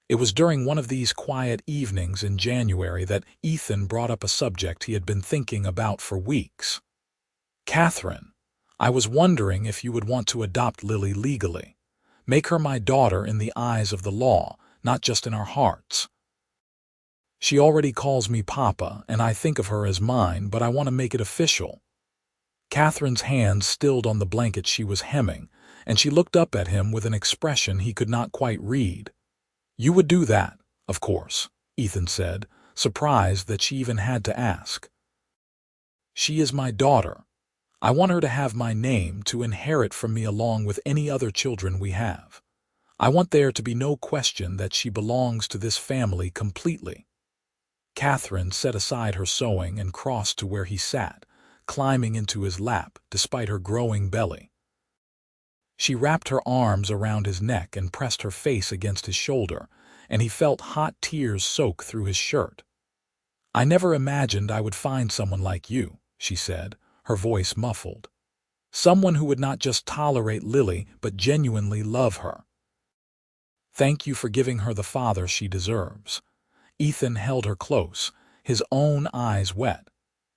It was during one of these quiet evenings in January that Ethan brought up a subject he had been thinking about for weeks. "Katherine, I was wondering if you would want to adopt Lily legally. Make her my daughter in the eyes of the law, not just in our hearts. She already calls me Papa, and I think of her as mine, but I want to make it official." Katherine's hand stilled on the blanket she was hemming, and she looked up at him with an expression he could not quite read. "You would do that, of course," Ethan said, surprised that she even had to ask. "She is my daughter. I want her to have my name, to inherit from me along with any other children we have. I want there to be no question that she belongs to this family completely." Katherine set aside her sewing and crossed to where he sat, climbing into his lap despite her growing belly. She wrapped her arms around his neck and pressed her face against his shoulder, and he felt hot tears soak through his shirt. "I never imagined I would find someone like you," she said, her voice muffled. "Someone who would not just tolerate Lily but genuinely love her. Thank you for giving her the father she deserves." Ethan held her close, his own eyes wet.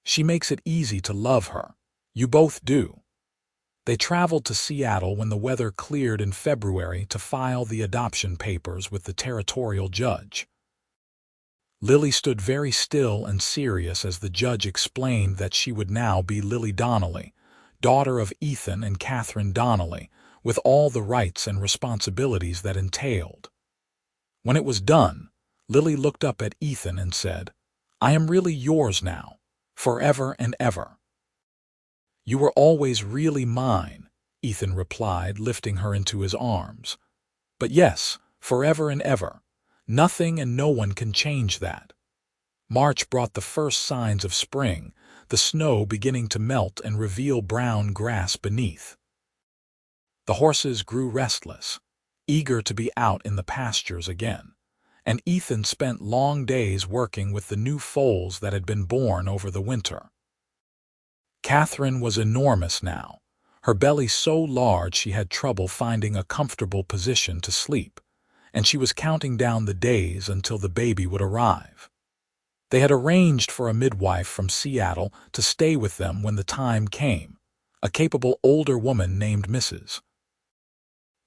"She makes it easy to love her. You both do." They traveled to Seattle when the weather cleared in February to file the adoption papers with the territorial judge. Lily stood very still and serious as the judge explained that she would now be Lily Donnelly, daughter of Ethan and Katherine Donnelly, with all the rights and responsibilities that entailed. When it was done, Lily looked up at Ethan and said, "I am really yours now, forever and ever." "You were always really mine," Ethan replied, lifting her into his arms. "But yes, forever and ever. Nothing and no one can change that." March brought the first signs of spring, the snow beginning to melt and reveal brown grass beneath. The horses grew restless, eager to be out in the pastures again, and Ethan spent long days working with the new foals that had been born over the winter. Katherine was enormous now, her belly so large she had trouble finding a comfortable position to sleep, and she was counting down the days until the baby would arrive. They had arranged for a midwife from Seattle to stay with them when the time came, a capable older woman named Mrs.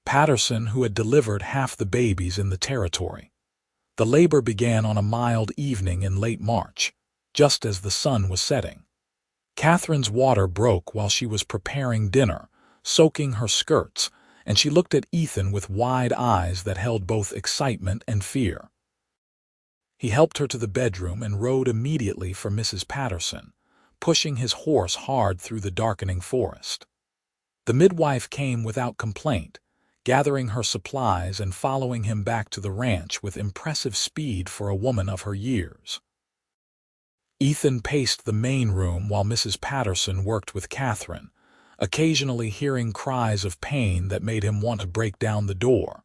Patterson, who had delivered half the babies in the territory. The labor began on a mild evening in late March, just as the sun was setting. Catherine's water broke while she was preparing dinner, soaking her skirts, and she looked at Ethan with wide eyes that held both excitement and fear. He helped her to the bedroom and rode immediately for Mrs. Patterson, pushing his horse hard through the darkening forest. The midwife came without complaint, gathering her supplies and following him back to the ranch with impressive speed for a woman of her years. Ethan paced the main room while Mrs. Patterson worked with Katherine, occasionally hearing cries of pain that made him want to break down the door.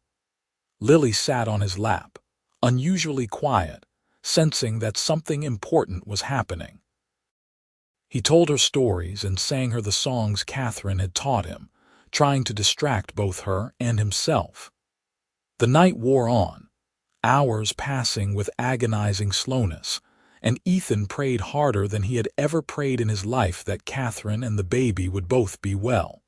Lily sat on his lap, unusually quiet, sensing that something important was happening. He told her stories and sang her the songs Katherine had taught him, trying to distract both her and himself. The night wore on, hours passing with agonizing slowness, and Ethan prayed harder than he had ever prayed in his life that Katherine and the baby would both be well.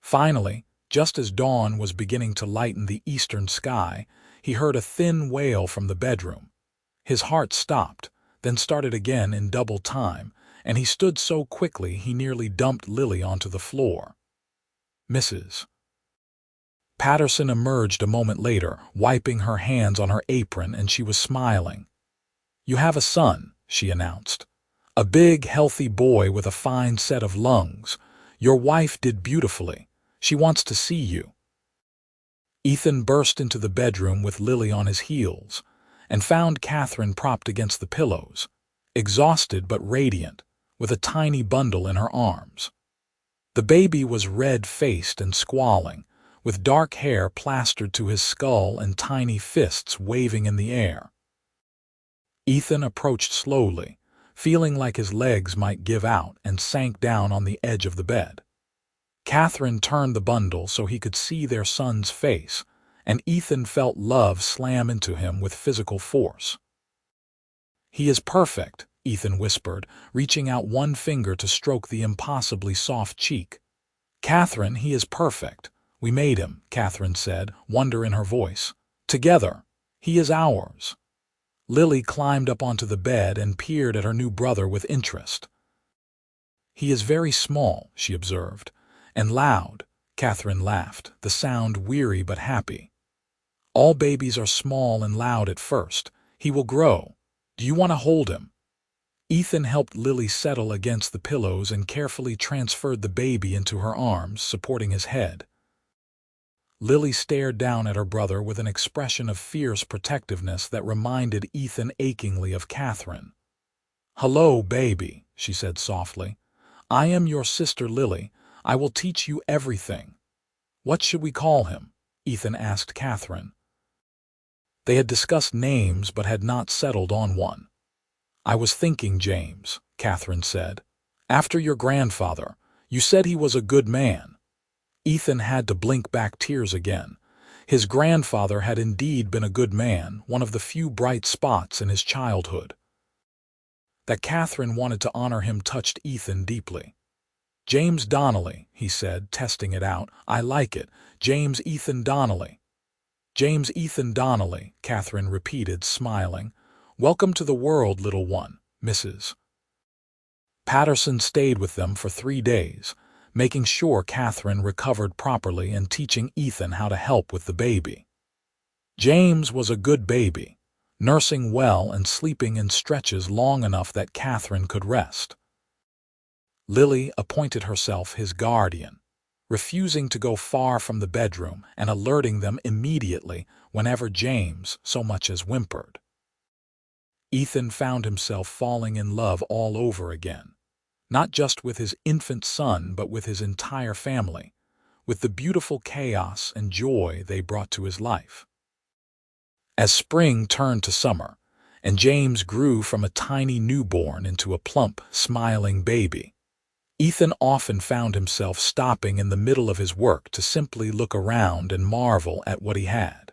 Finally, just as dawn was beginning to lighten the eastern sky, he heard a thin wail from the bedroom. His heart stopped, then started again in double time, and he stood so quickly he nearly dumped Lily onto the floor. Mrs. Patterson emerged a moment later, wiping her hands on her apron, and she was smiling. "You have a son," she announced. "A big, healthy boy with a fine set of lungs. Your wife did beautifully. She wants to see you." Ethan burst into the bedroom with Lily on his heels, and found Katherine propped against the pillows, exhausted but radiant, with a tiny bundle in her arms. The baby was red-faced and squalling, with dark hair plastered to his skull and tiny fists waving in the air. Ethan approached slowly, feeling like his legs might give out, and sank down on the edge of the bed. Katherine turned the bundle so he could see their son's face, and Ethan felt love slam into him with physical force. "He is perfect," Ethan whispered, reaching out one finger to stroke the impossibly soft cheek. "Katherine, he is perfect. We made him," Katherine said, wonder in her voice. "Together. He is ours." Lily climbed up onto the bed and peered at her new brother with interest. "He is very small," she observed, "and loud." Katherine laughed, the sound weary but happy. "All babies are small and loud at first. He will grow. Do you want to hold him?" Ethan helped Lily settle against the pillows and carefully transferred the baby into her arms, supporting his head. Lily stared down at her brother with an expression of fierce protectiveness that reminded Ethan achingly of Katherine. "Hello, baby," she said softly. "I am your sister Lily. I will teach you everything." "What should we call him?" Ethan asked Katherine. They had discussed names but had not settled on one. "I was thinking James," Katherine said. "After your grandfather. You said he was a good man." Ethan had to blink back tears again. His grandfather had indeed been a good man, one of the few bright spots in his childhood. That Katherine wanted to honor him touched Ethan deeply. "James Donnelly," he said, testing it out. "I like it. James Ethan Donnelly." "James Ethan Donnelly," Katherine repeated, smiling. "Welcome to the world, little one." Mrs. Patterson stayed with them for 3 days, making sure Katherine recovered properly and teaching Ethan how to help with the baby. James was a good baby, nursing well and sleeping in stretches long enough that Katherine could rest. Lily appointed herself his guardian, refusing to go far from the bedroom and alerting them immediately whenever James so much as whimpered. Ethan found himself falling in love all over again, not just with his infant son but with his entire family, with the beautiful chaos and joy they brought to his life. As spring turned to summer, and James grew from a tiny newborn into a plump, smiling baby, Ethan often found himself stopping in the middle of his work to simply look around and marvel at what he had.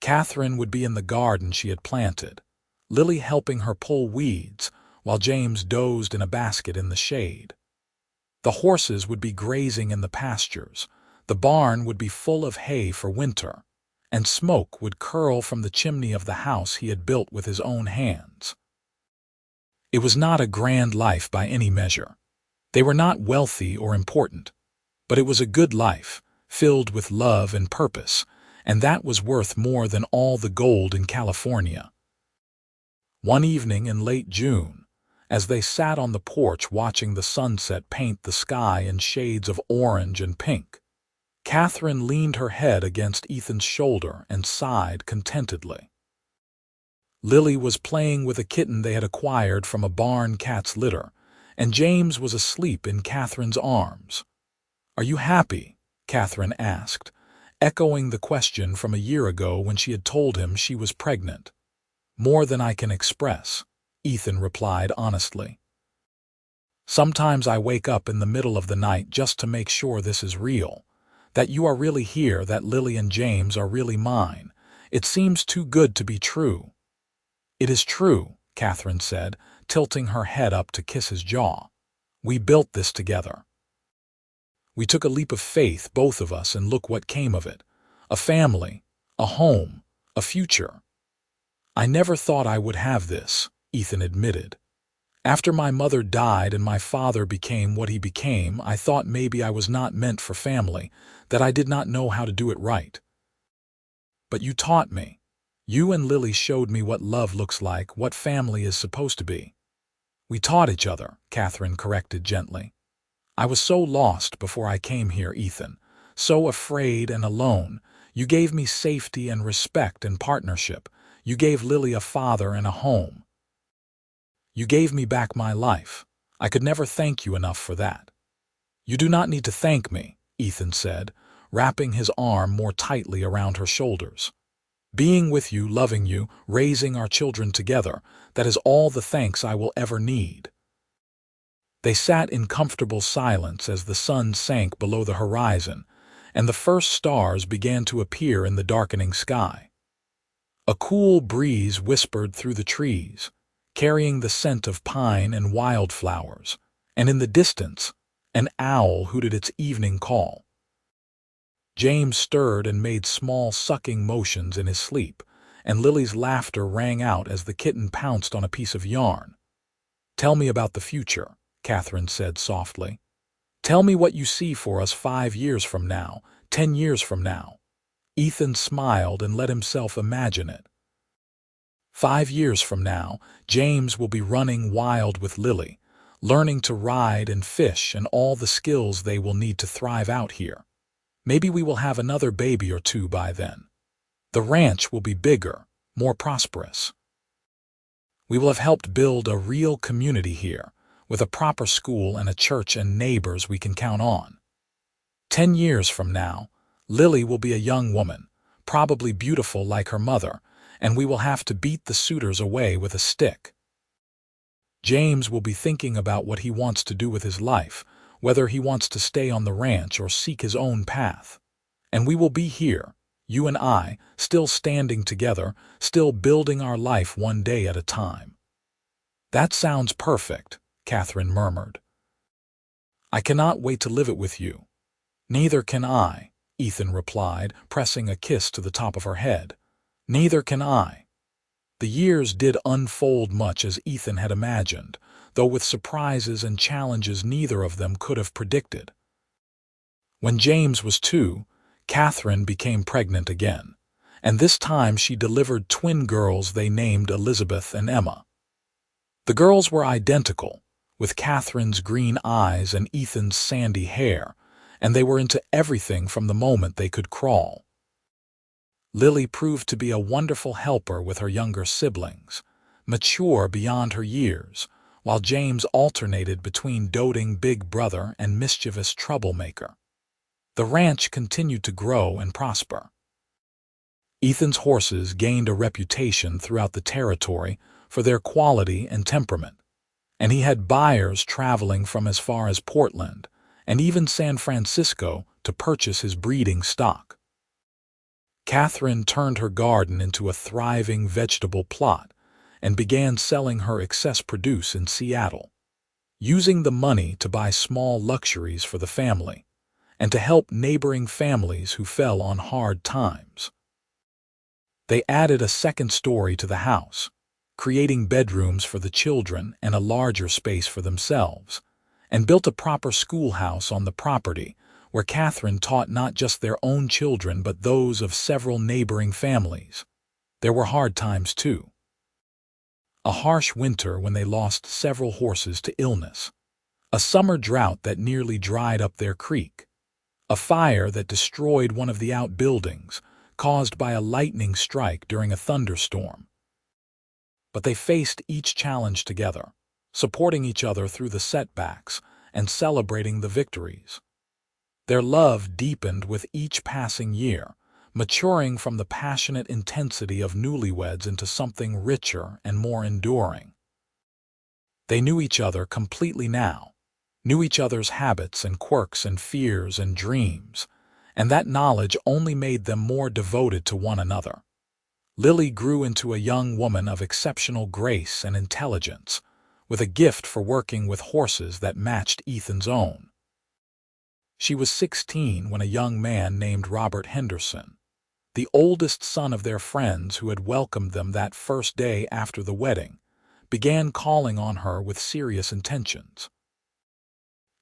Katherine would be in the garden she had planted, Lily helping her pull weeds, while James dozed in a basket in the shade. The horses would be grazing in the pastures, the barn would be full of hay for winter, and smoke would curl from the chimney of the house he had built with his own hands. It was not a grand life by any measure. They were not wealthy or important, but it was a good life, filled with love and purpose, and that was worth more than all the gold in California. One evening in late June, as they sat on the porch watching the sunset paint the sky in shades of orange and pink, Katherine leaned her head against Ethan's shoulder and sighed contentedly. Lily was playing with a kitten they had acquired from a barn cat's litter, and James was asleep in Katherine's arms. "Are you happy?" Katherine asked, echoing the question from a year ago when she had told him she was pregnant. "More than I can express," Ethan replied honestly. "Sometimes I wake up in the middle of the night just to make sure this is real, that you are really here, that Lily and James are really mine. It seems too good to be true." "It is true," Katherine said, tilting her head up to kiss his jaw. "We built this together. We took a leap of faith, both of us, and look what came of it. A family, a home, a future." "I never thought I would have this," Ethan admitted. "After my mother died and my father became what he became, I thought maybe I was not meant for family, that I did not know how to do it right. But you taught me. You and Lily showed me what love looks like, what family is supposed to be." "We taught each other," Katherine corrected gently. "I was so lost before I came here, Ethan, so afraid and alone. You gave me safety and respect and partnership. You gave Lily a father and a home. You gave me back my life. I could never thank you enough for that." "You do not need to thank me," Ethan said, wrapping his arm more tightly around her shoulders. "Being with you, loving you, raising our children together, that is all the thanks I will ever need." They sat in comfortable silence as the sun sank below the horizon, and the first stars began to appear in the darkening sky. A cool breeze whispered through the trees, carrying the scent of pine and wildflowers, and in the distance, an owl hooted its evening call. James stirred and made small sucking motions in his sleep, and Lily's laughter rang out as the kitten pounced on a piece of yarn. "Tell me about the future," Katherine said softly. "Tell me what you see for us 5 years from now, 10 years from now." Ethan smiled and let himself imagine it. 5 years from now, James will be running wild with Lily, learning to ride and fish and all the skills they will need to thrive out here. Maybe we will have another baby or two by then. The ranch will be bigger, more prosperous. We will have helped build a real community here, with a proper school and a church and neighbors we can count on. 10 years from now, Lily will be a young woman, probably beautiful like her mother, and we will have to beat the suitors away with a stick. James will be thinking about what he wants to do with his life, whether he wants to stay on the ranch or seek his own path. And we will be here, you and I, still standing together, still building our life one day at a time." "That sounds perfect," Katherine murmured. "I cannot wait to live it with you." "Neither can I," Ethan replied, pressing a kiss to the top of her head. "Neither can I." The years did unfold much as Ethan had imagined, though with surprises and challenges neither of them could have predicted. When James was 2, Katherine became pregnant again, and this time she delivered twin girls they named Elizabeth and Emma. The girls were identical, with Katherine's green eyes and Ethan's sandy hair, and they were into everything from the moment they could crawl. Lily proved to be a wonderful helper with her younger siblings, mature beyond her years, while James alternated between doting big brother and mischievous troublemaker. The ranch continued to grow and prosper. Ethan's horses gained a reputation throughout the territory for their quality and temperament, and he had buyers traveling from as far as Portland and even San Francisco to purchase his breeding stock. Katherine turned her garden into a thriving vegetable plot, and began selling her excess produce in Seattle, using the money to buy small luxuries for the family and to help neighboring families who fell on hard times. They added a second story to the house, creating bedrooms for the children and a larger space for themselves, and built a proper schoolhouse on the property where Katherine taught not just their own children but those of several neighboring families. There were hard times too. A harsh winter when they lost several horses to illness, a summer drought that nearly dried up their creek, a fire that destroyed one of the outbuildings caused by a lightning strike during a thunderstorm. But they faced each challenge together, supporting each other through the setbacks and celebrating the victories. Their love deepened with each passing year, maturing from the passionate intensity of newlyweds into something richer and more enduring. They knew each other completely now, knew each other's habits and quirks and fears and dreams, and that knowledge only made them more devoted to one another. Lily grew into a young woman of exceptional grace and intelligence, with a gift for working with horses that matched Ethan's own. She was 16 when a young man named Robert Henderson, the oldest son of their friends who had welcomed them that first day after the wedding, began calling on her with serious intentions.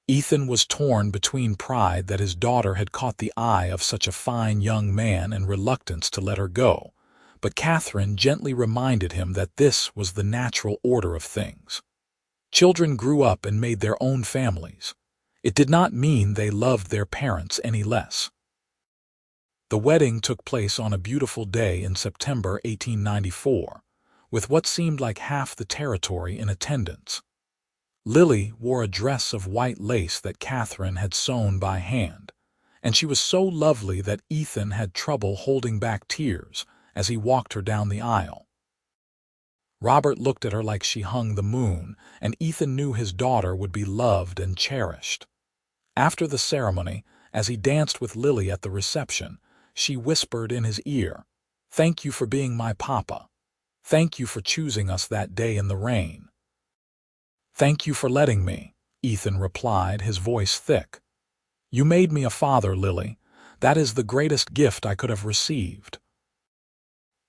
Ethan was torn between pride that his daughter had caught the eye of such a fine young man and reluctance to let her go, but Katherine gently reminded him that this was the natural order of things. Children grew up and made their own families. It did not mean they loved their parents any less. The wedding took place on a beautiful day in September 1894, with what seemed like half the territory in attendance. Lily wore a dress of white lace that Katherine had sewn by hand, and she was so lovely that Ethan had trouble holding back tears as he walked her down the aisle. Robert looked at her like she hung the moon, and Ethan knew his daughter would be loved and cherished. After the ceremony, as he danced with Lily at the reception, she whispered in his ear, "Thank you for being my papa. Thank you for choosing us that day in the rain." "Thank you for letting me," Ethan replied, his voice thick. "You made me a father, Lily. That is the greatest gift I could have received."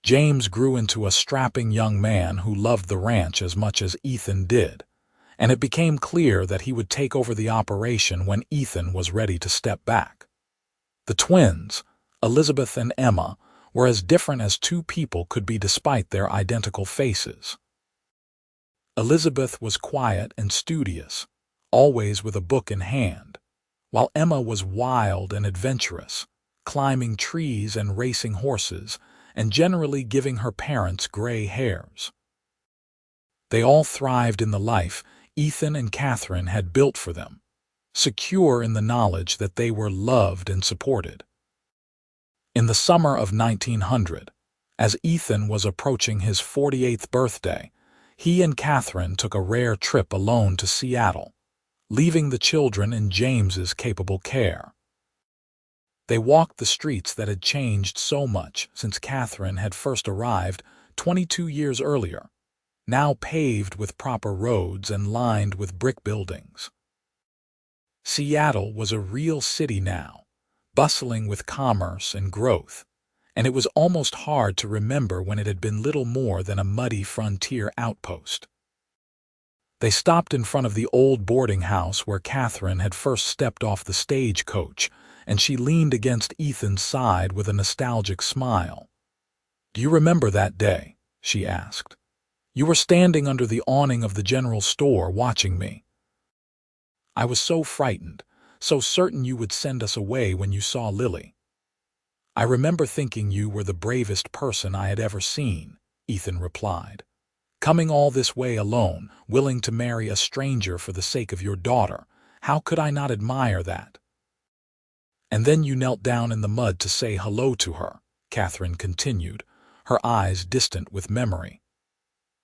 James grew into a strapping young man who loved the ranch as much as Ethan did, and it became clear that he would take over the operation when Ethan was ready to step back. The twins, Elizabeth and Emma, were as different as two people could be despite their identical faces. Elizabeth was quiet and studious, always with a book in hand, while Emma was wild and adventurous, climbing trees and racing horses, and generally giving her parents gray hairs. They all thrived in the life Ethan and Katherine had built for them, secure in the knowledge that they were loved and supported. In the summer of 1900, as Ethan was approaching his 48th birthday, he and Katherine took a rare trip alone to Seattle, leaving the children in James's capable care. They walked the streets that had changed so much since Katherine had first arrived 22 years earlier, now paved with proper roads and lined with brick buildings. Seattle was a real city now, bustling with commerce and growth, and it was almost hard to remember when it had been little more than a muddy frontier outpost. They stopped in front of the old boarding house where Katherine had first stepped off the stagecoach, and she leaned against Ethan's side with a nostalgic smile. "Do you remember that day?" she asked. "You were standing under the awning of the general store watching me. I was so frightened, so certain you would send us away when you saw Lily. I remember thinking you were the bravest person I had ever seen," Ethan replied. "Coming all this way alone, willing to marry a stranger for the sake of your daughter, how could I not admire that?" "And then you knelt down in the mud to say hello to her," Katherine continued, her eyes distant with memory.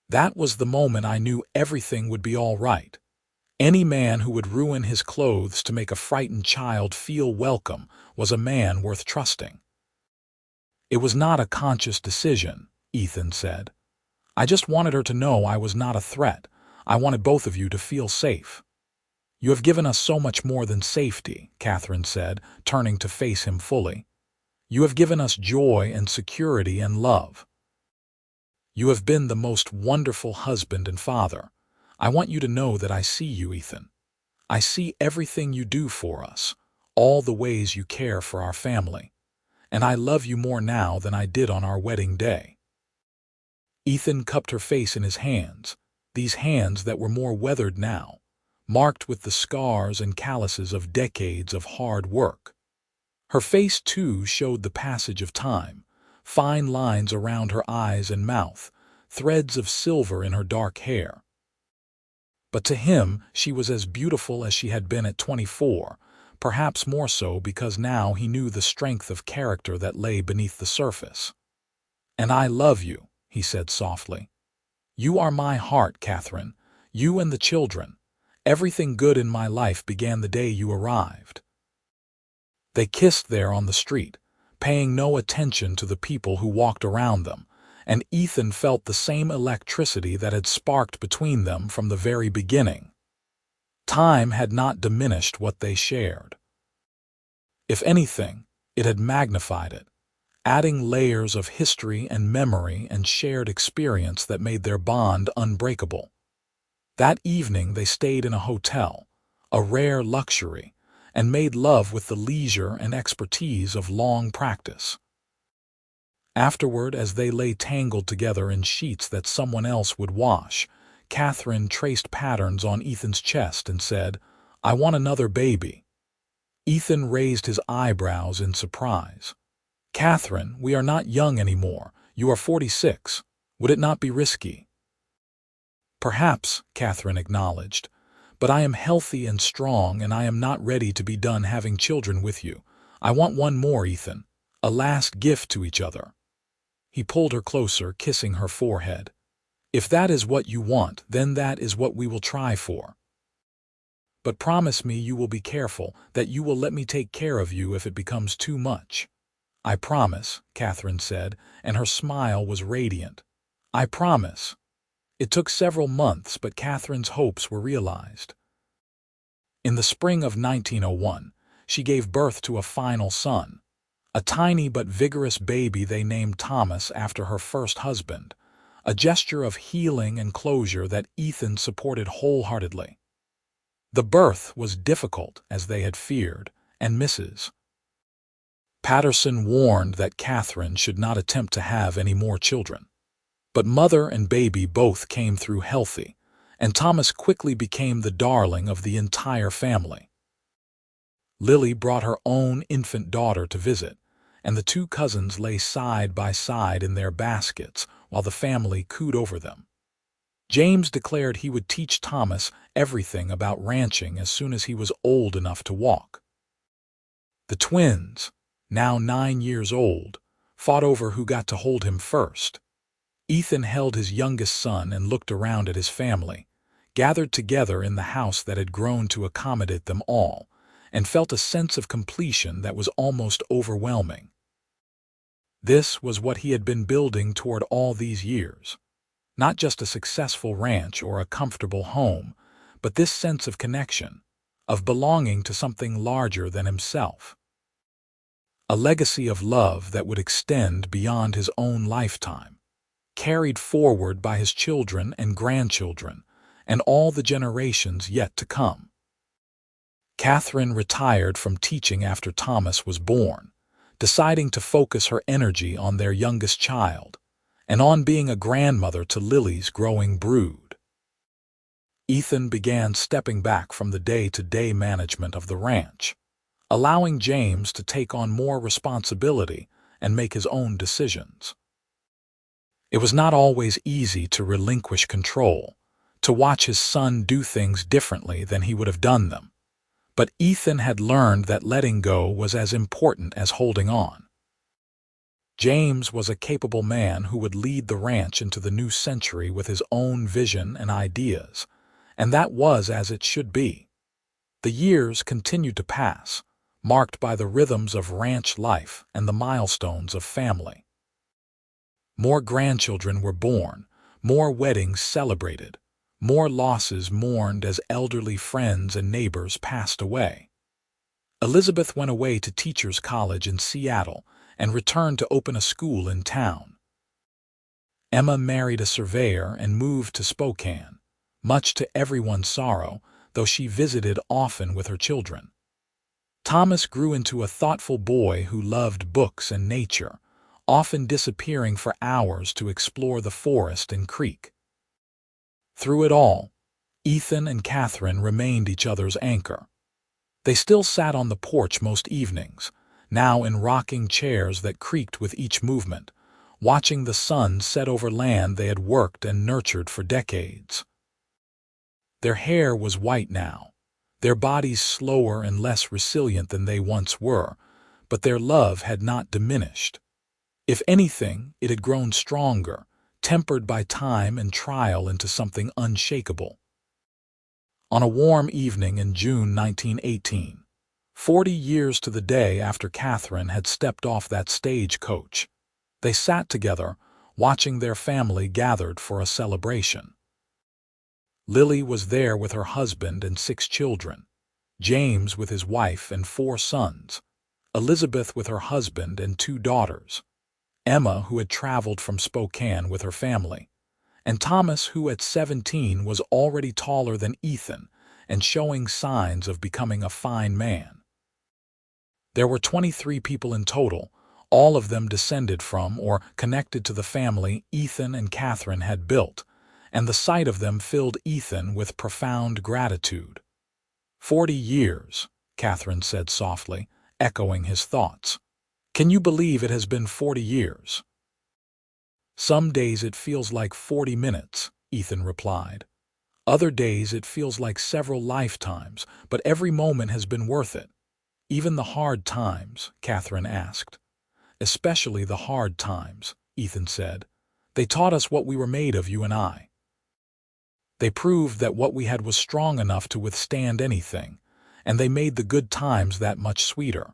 "That was the moment I knew everything would be all right. Any man who would ruin his clothes to make a frightened child feel welcome was a man worth trusting." "It was not a conscious decision," Ethan said. I just wanted her to know I was not a threat. I wanted both of you to feel safe." "You have given us so much more than safety," Katherine said, turning to face him fully. "You have given us joy and security and love. You have been the most wonderful husband and father. I want you to know that I see you, Ethan. I see everything you do for us, all the ways you care for our family, and I love you more now than I did on our wedding day." Ethan cupped her face in his hands, these hands that were more weathered now, marked with the scars and calluses of decades of hard work. Her face, too, showed the passage of time, fine lines around her eyes and mouth, threads of silver in her dark hair. But to him, she was as beautiful as she had been at 24, perhaps more so because now he knew the strength of character that lay beneath the surface. "And I love you," he said softly. "You are my heart, Katherine, you and the children. Everything good in my life began the day you arrived." They kissed there on the street, paying no attention to the people who walked around them, and Ethan felt the same electricity that had sparked between them from the very beginning. Time had not diminished what they shared. If anything, it had magnified it, adding layers of history and memory and shared experience that made their bond unbreakable. That evening they stayed in a hotel, a rare luxury, and made love with the leisure and expertise of long practice. Afterward, as they lay tangled together in sheets that someone else would wash, Katherine traced patterns on Ethan's chest and said, "I want another baby." Ethan raised his eyebrows in surprise. "Katherine, we are not young anymore. You are 46. Would it not be risky?" "Perhaps," Katherine acknowledged, "but I am healthy and strong, and I am not ready to be done having children with you. I want one more, Ethan, a last gift to each other." He pulled her closer, kissing her forehead. "If that is what you want, then that is what we will try for. But promise me you will be careful, that you will let me take care of you if it becomes too much." "I promise," Katherine said, and her smile was radiant. "I promise." It took several months, but Katherine's hopes were realized. In the spring of 1901, she gave birth to a final son, a tiny but vigorous baby they named Thomas after her first husband, a gesture of healing and closure that Ethan supported wholeheartedly. The birth was difficult, as they had feared, and Mrs. Patterson warned that Katherine should not attempt to have any more children. But mother and baby both came through healthy, and Thomas quickly became the darling of the entire family. Lily brought her own infant daughter to visit, and the two cousins lay side by side in their baskets while the family cooed over them. James declared he would teach Thomas everything about ranching as soon as he was old enough to walk. The twins, now 9 years old, fought over who got to hold him first. Ethan held his youngest son and looked around at his family, gathered together in the house that had grown to accommodate them all, and felt a sense of completion that was almost overwhelming. This was what he had been building toward all these years. Not just a successful ranch or a comfortable home, but this sense of connection, of belonging to something larger than himself. A legacy of love that would extend beyond his own lifetime, carried forward by his children and grandchildren, and all the generations yet to come. Katherine retired from teaching after Thomas was born, deciding to focus her energy on their youngest child, and on being a grandmother to Lily's growing brood. Ethan began stepping back from the day-to-day management of the ranch, allowing James to take on more responsibility and make his own decisions. It was not always easy to relinquish control, to watch his son do things differently than he would have done them, but Ethan had learned that letting go was as important as holding on. James was a capable man who would lead the ranch into the new century with his own vision and ideas, and that was as it should be. The years continued to pass, marked by the rhythms of ranch life and the milestones of family. More grandchildren were born, more weddings celebrated, more losses mourned as elderly friends and neighbors passed away. Elizabeth went away to Teachers College in Seattle and returned to open a school in town. Emma married a surveyor and moved to Spokane, much to everyone's sorrow, though she visited often with her children. Thomas grew into a thoughtful boy who loved books and nature, often disappearing for hours to explore the forest and creek. Through it all, Ethan and Katherine remained each other's anchor. They still sat on the porch most evenings, now in rocking chairs that creaked with each movement, watching the sun set over land they had worked and nurtured for decades. Their hair was white now, their bodies slower and less resilient than they once were, but their love had not diminished. If anything, it had grown stronger, tempered by time and trial into something unshakable. On a warm evening in June 1918, 40 years to the day after Katherine had stepped off that stagecoach, they sat together, watching their family gathered for a celebration. Lily was there with her husband and 6 children, James with his wife and 4 sons, Elizabeth with her husband and 2 daughters, Emma, who had traveled from Spokane with her family, and Thomas, who at 17 was already taller than Ethan and showing signs of becoming a fine man. There were 23 people in total, all of them descended from or connected to the family Ethan and Katherine had built, and the sight of them filled Ethan with profound gratitude. 40 years, Katherine said softly, echoing his thoughts. Can you believe it has been 40 years? Some days it feels like 40 minutes, Ethan replied. Other days it feels like several lifetimes, but every moment has been worth it. Even the hard times, Katherine asked. Especially the hard times, Ethan said. They taught us what we were made of, you and I. They proved that what we had was strong enough to withstand anything, and they made the good times that much sweeter.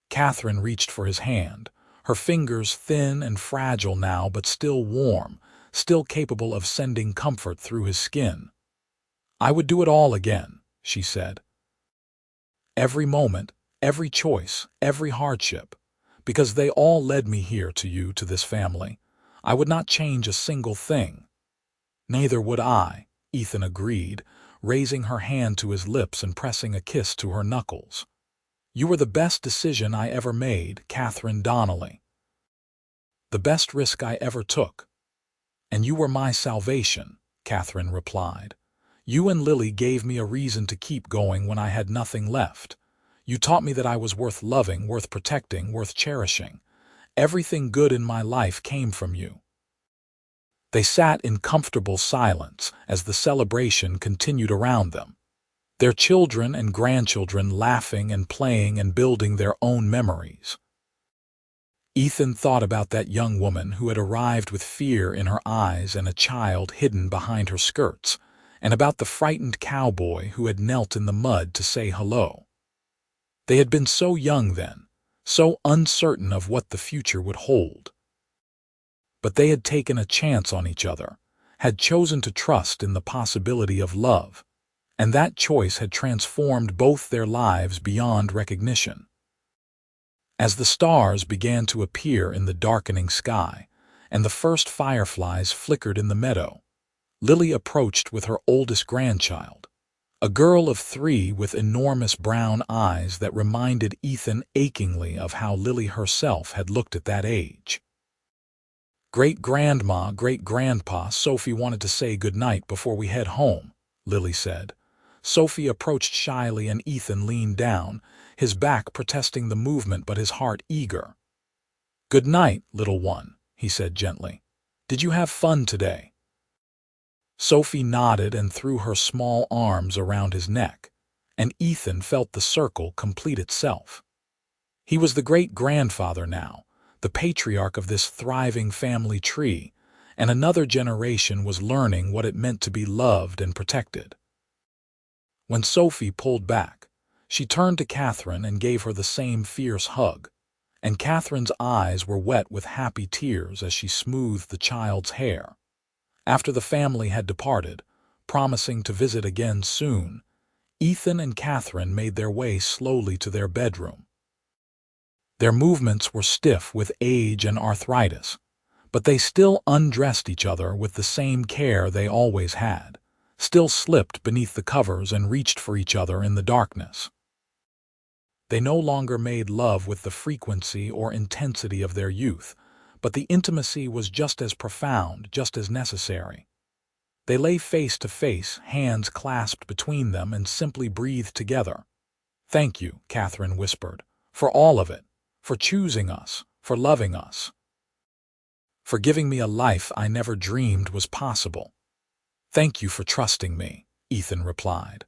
Katherine reached for his hand, her fingers thin and fragile now but still warm, still capable of sending comfort through his skin. I would do it all again, she said. Every moment, every choice, every hardship, because they all led me here to you, to this family. I would not change a single thing. Neither would I, Ethan agreed, raising her hand to his lips and pressing a kiss to her knuckles. You were the best decision I ever made, Katherine Donnelly. The best risk I ever took. And you were my salvation, Katherine replied. You and Lily gave me a reason to keep going when I had nothing left. You taught me that I was worth loving, worth protecting, worth cherishing. Everything good in my life came from you. They sat in comfortable silence as the celebration continued around them, their children and grandchildren laughing and playing and building their own memories. Ethan thought about that young woman who had arrived with fear in her eyes and a child hidden behind her skirts, and about the frightened cowboy who had knelt in the mud to say hello. They had been so young then, so uncertain of what the future would hold. But they had taken a chance on each other, had chosen to trust in the possibility of love, and that choice had transformed both their lives beyond recognition. As the stars began to appear in the darkening sky, and the first fireflies flickered in the meadow, Lily approached with her oldest grandchild, a girl of 3 with enormous brown eyes that reminded Ethan achingly of how Lily herself had looked at that age. Great-grandma, great-grandpa, Sophie wanted to say goodnight before we head home, Lily said. Sophie approached shyly and Ethan leaned down, his back protesting the movement but his heart eager. Good night, little one, he said gently. Did you have fun today? Sophie nodded and threw her small arms around his neck, and Ethan felt the circle complete itself. He was the great-grandfather now, the patriarch of this thriving family tree, and another generation was learning what it meant to be loved and protected. When Sophie pulled back, she turned to Katherine and gave her the same fierce hug, and Katherine's eyes were wet with happy tears as she smoothed the child's hair. After the family had departed, promising to visit again soon, Ethan and Katherine made their way slowly to their bedroom. Their movements were stiff with age and arthritis, but they still undressed each other with the same care they always had, still slipped beneath the covers and reached for each other in the darkness. They no longer made love with the frequency or intensity of their youth, but the intimacy was just as profound, just as necessary. They lay face to face, hands clasped between them, and simply breathed together. "Thank you," Katherine whispered, "for all of it, for choosing us, for loving us, for giving me a life I never dreamed was possible." "Thank you for trusting me," Ethan replied,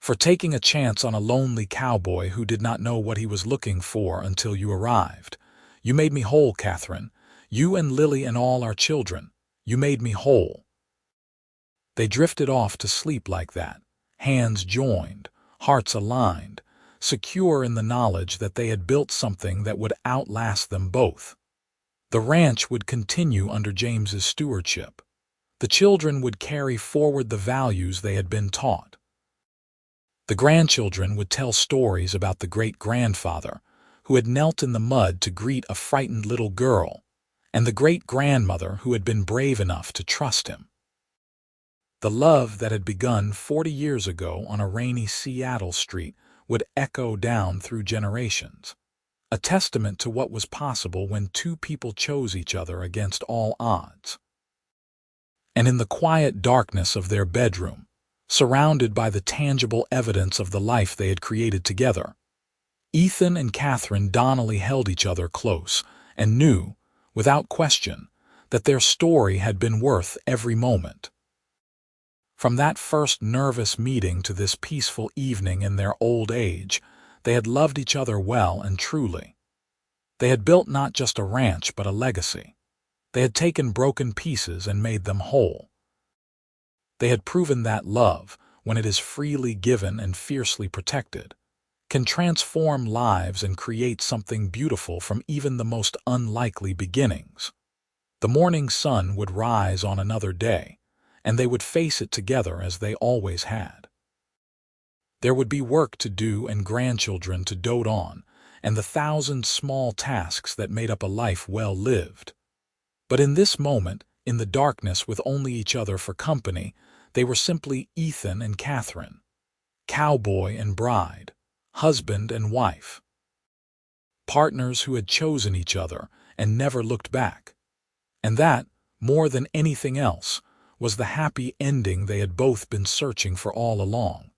"for taking a chance on a lonely cowboy who did not know what he was looking for until you arrived. You made me whole, Katherine. You and Lily and all our children. You made me whole." They drifted off to sleep like that, hands joined, hearts aligned, secure in the knowledge that they had built something that would outlast them both. The ranch would continue under James's stewardship. The children would carry forward the values they had been taught. The grandchildren would tell stories about the great-grandfather who had knelt in the mud to greet a frightened little girl, and the great-grandmother who had been brave enough to trust him. The love that had begun 40 years ago on a rainy Seattle street would echo down through generations, a testament to what was possible when two people chose each other against all odds. And in the quiet darkness of their bedroom, surrounded by the tangible evidence of the life they had created together, Ethan and Katherine Donnelly held each other close and knew, without question, that their story had been worth every moment. From that first nervous meeting to this peaceful evening in their old age, they had loved each other well and truly. They had built not just a ranch but a legacy. They had taken broken pieces and made them whole. They had proven that love, when it is freely given and fiercely protected, can transform lives and create something beautiful from even the most unlikely beginnings. The morning sun would rise on another day, and they would face it together as they always had. There would be work to do and grandchildren to dote on, and the thousand small tasks that made up a life well lived. But in this moment, in the darkness with only each other for company, they were simply Ethan and Katherine, cowboy and bride, husband and wife, partners who had chosen each other and never looked back. And that, more than anything else, was the happy ending they had both been searching for all along.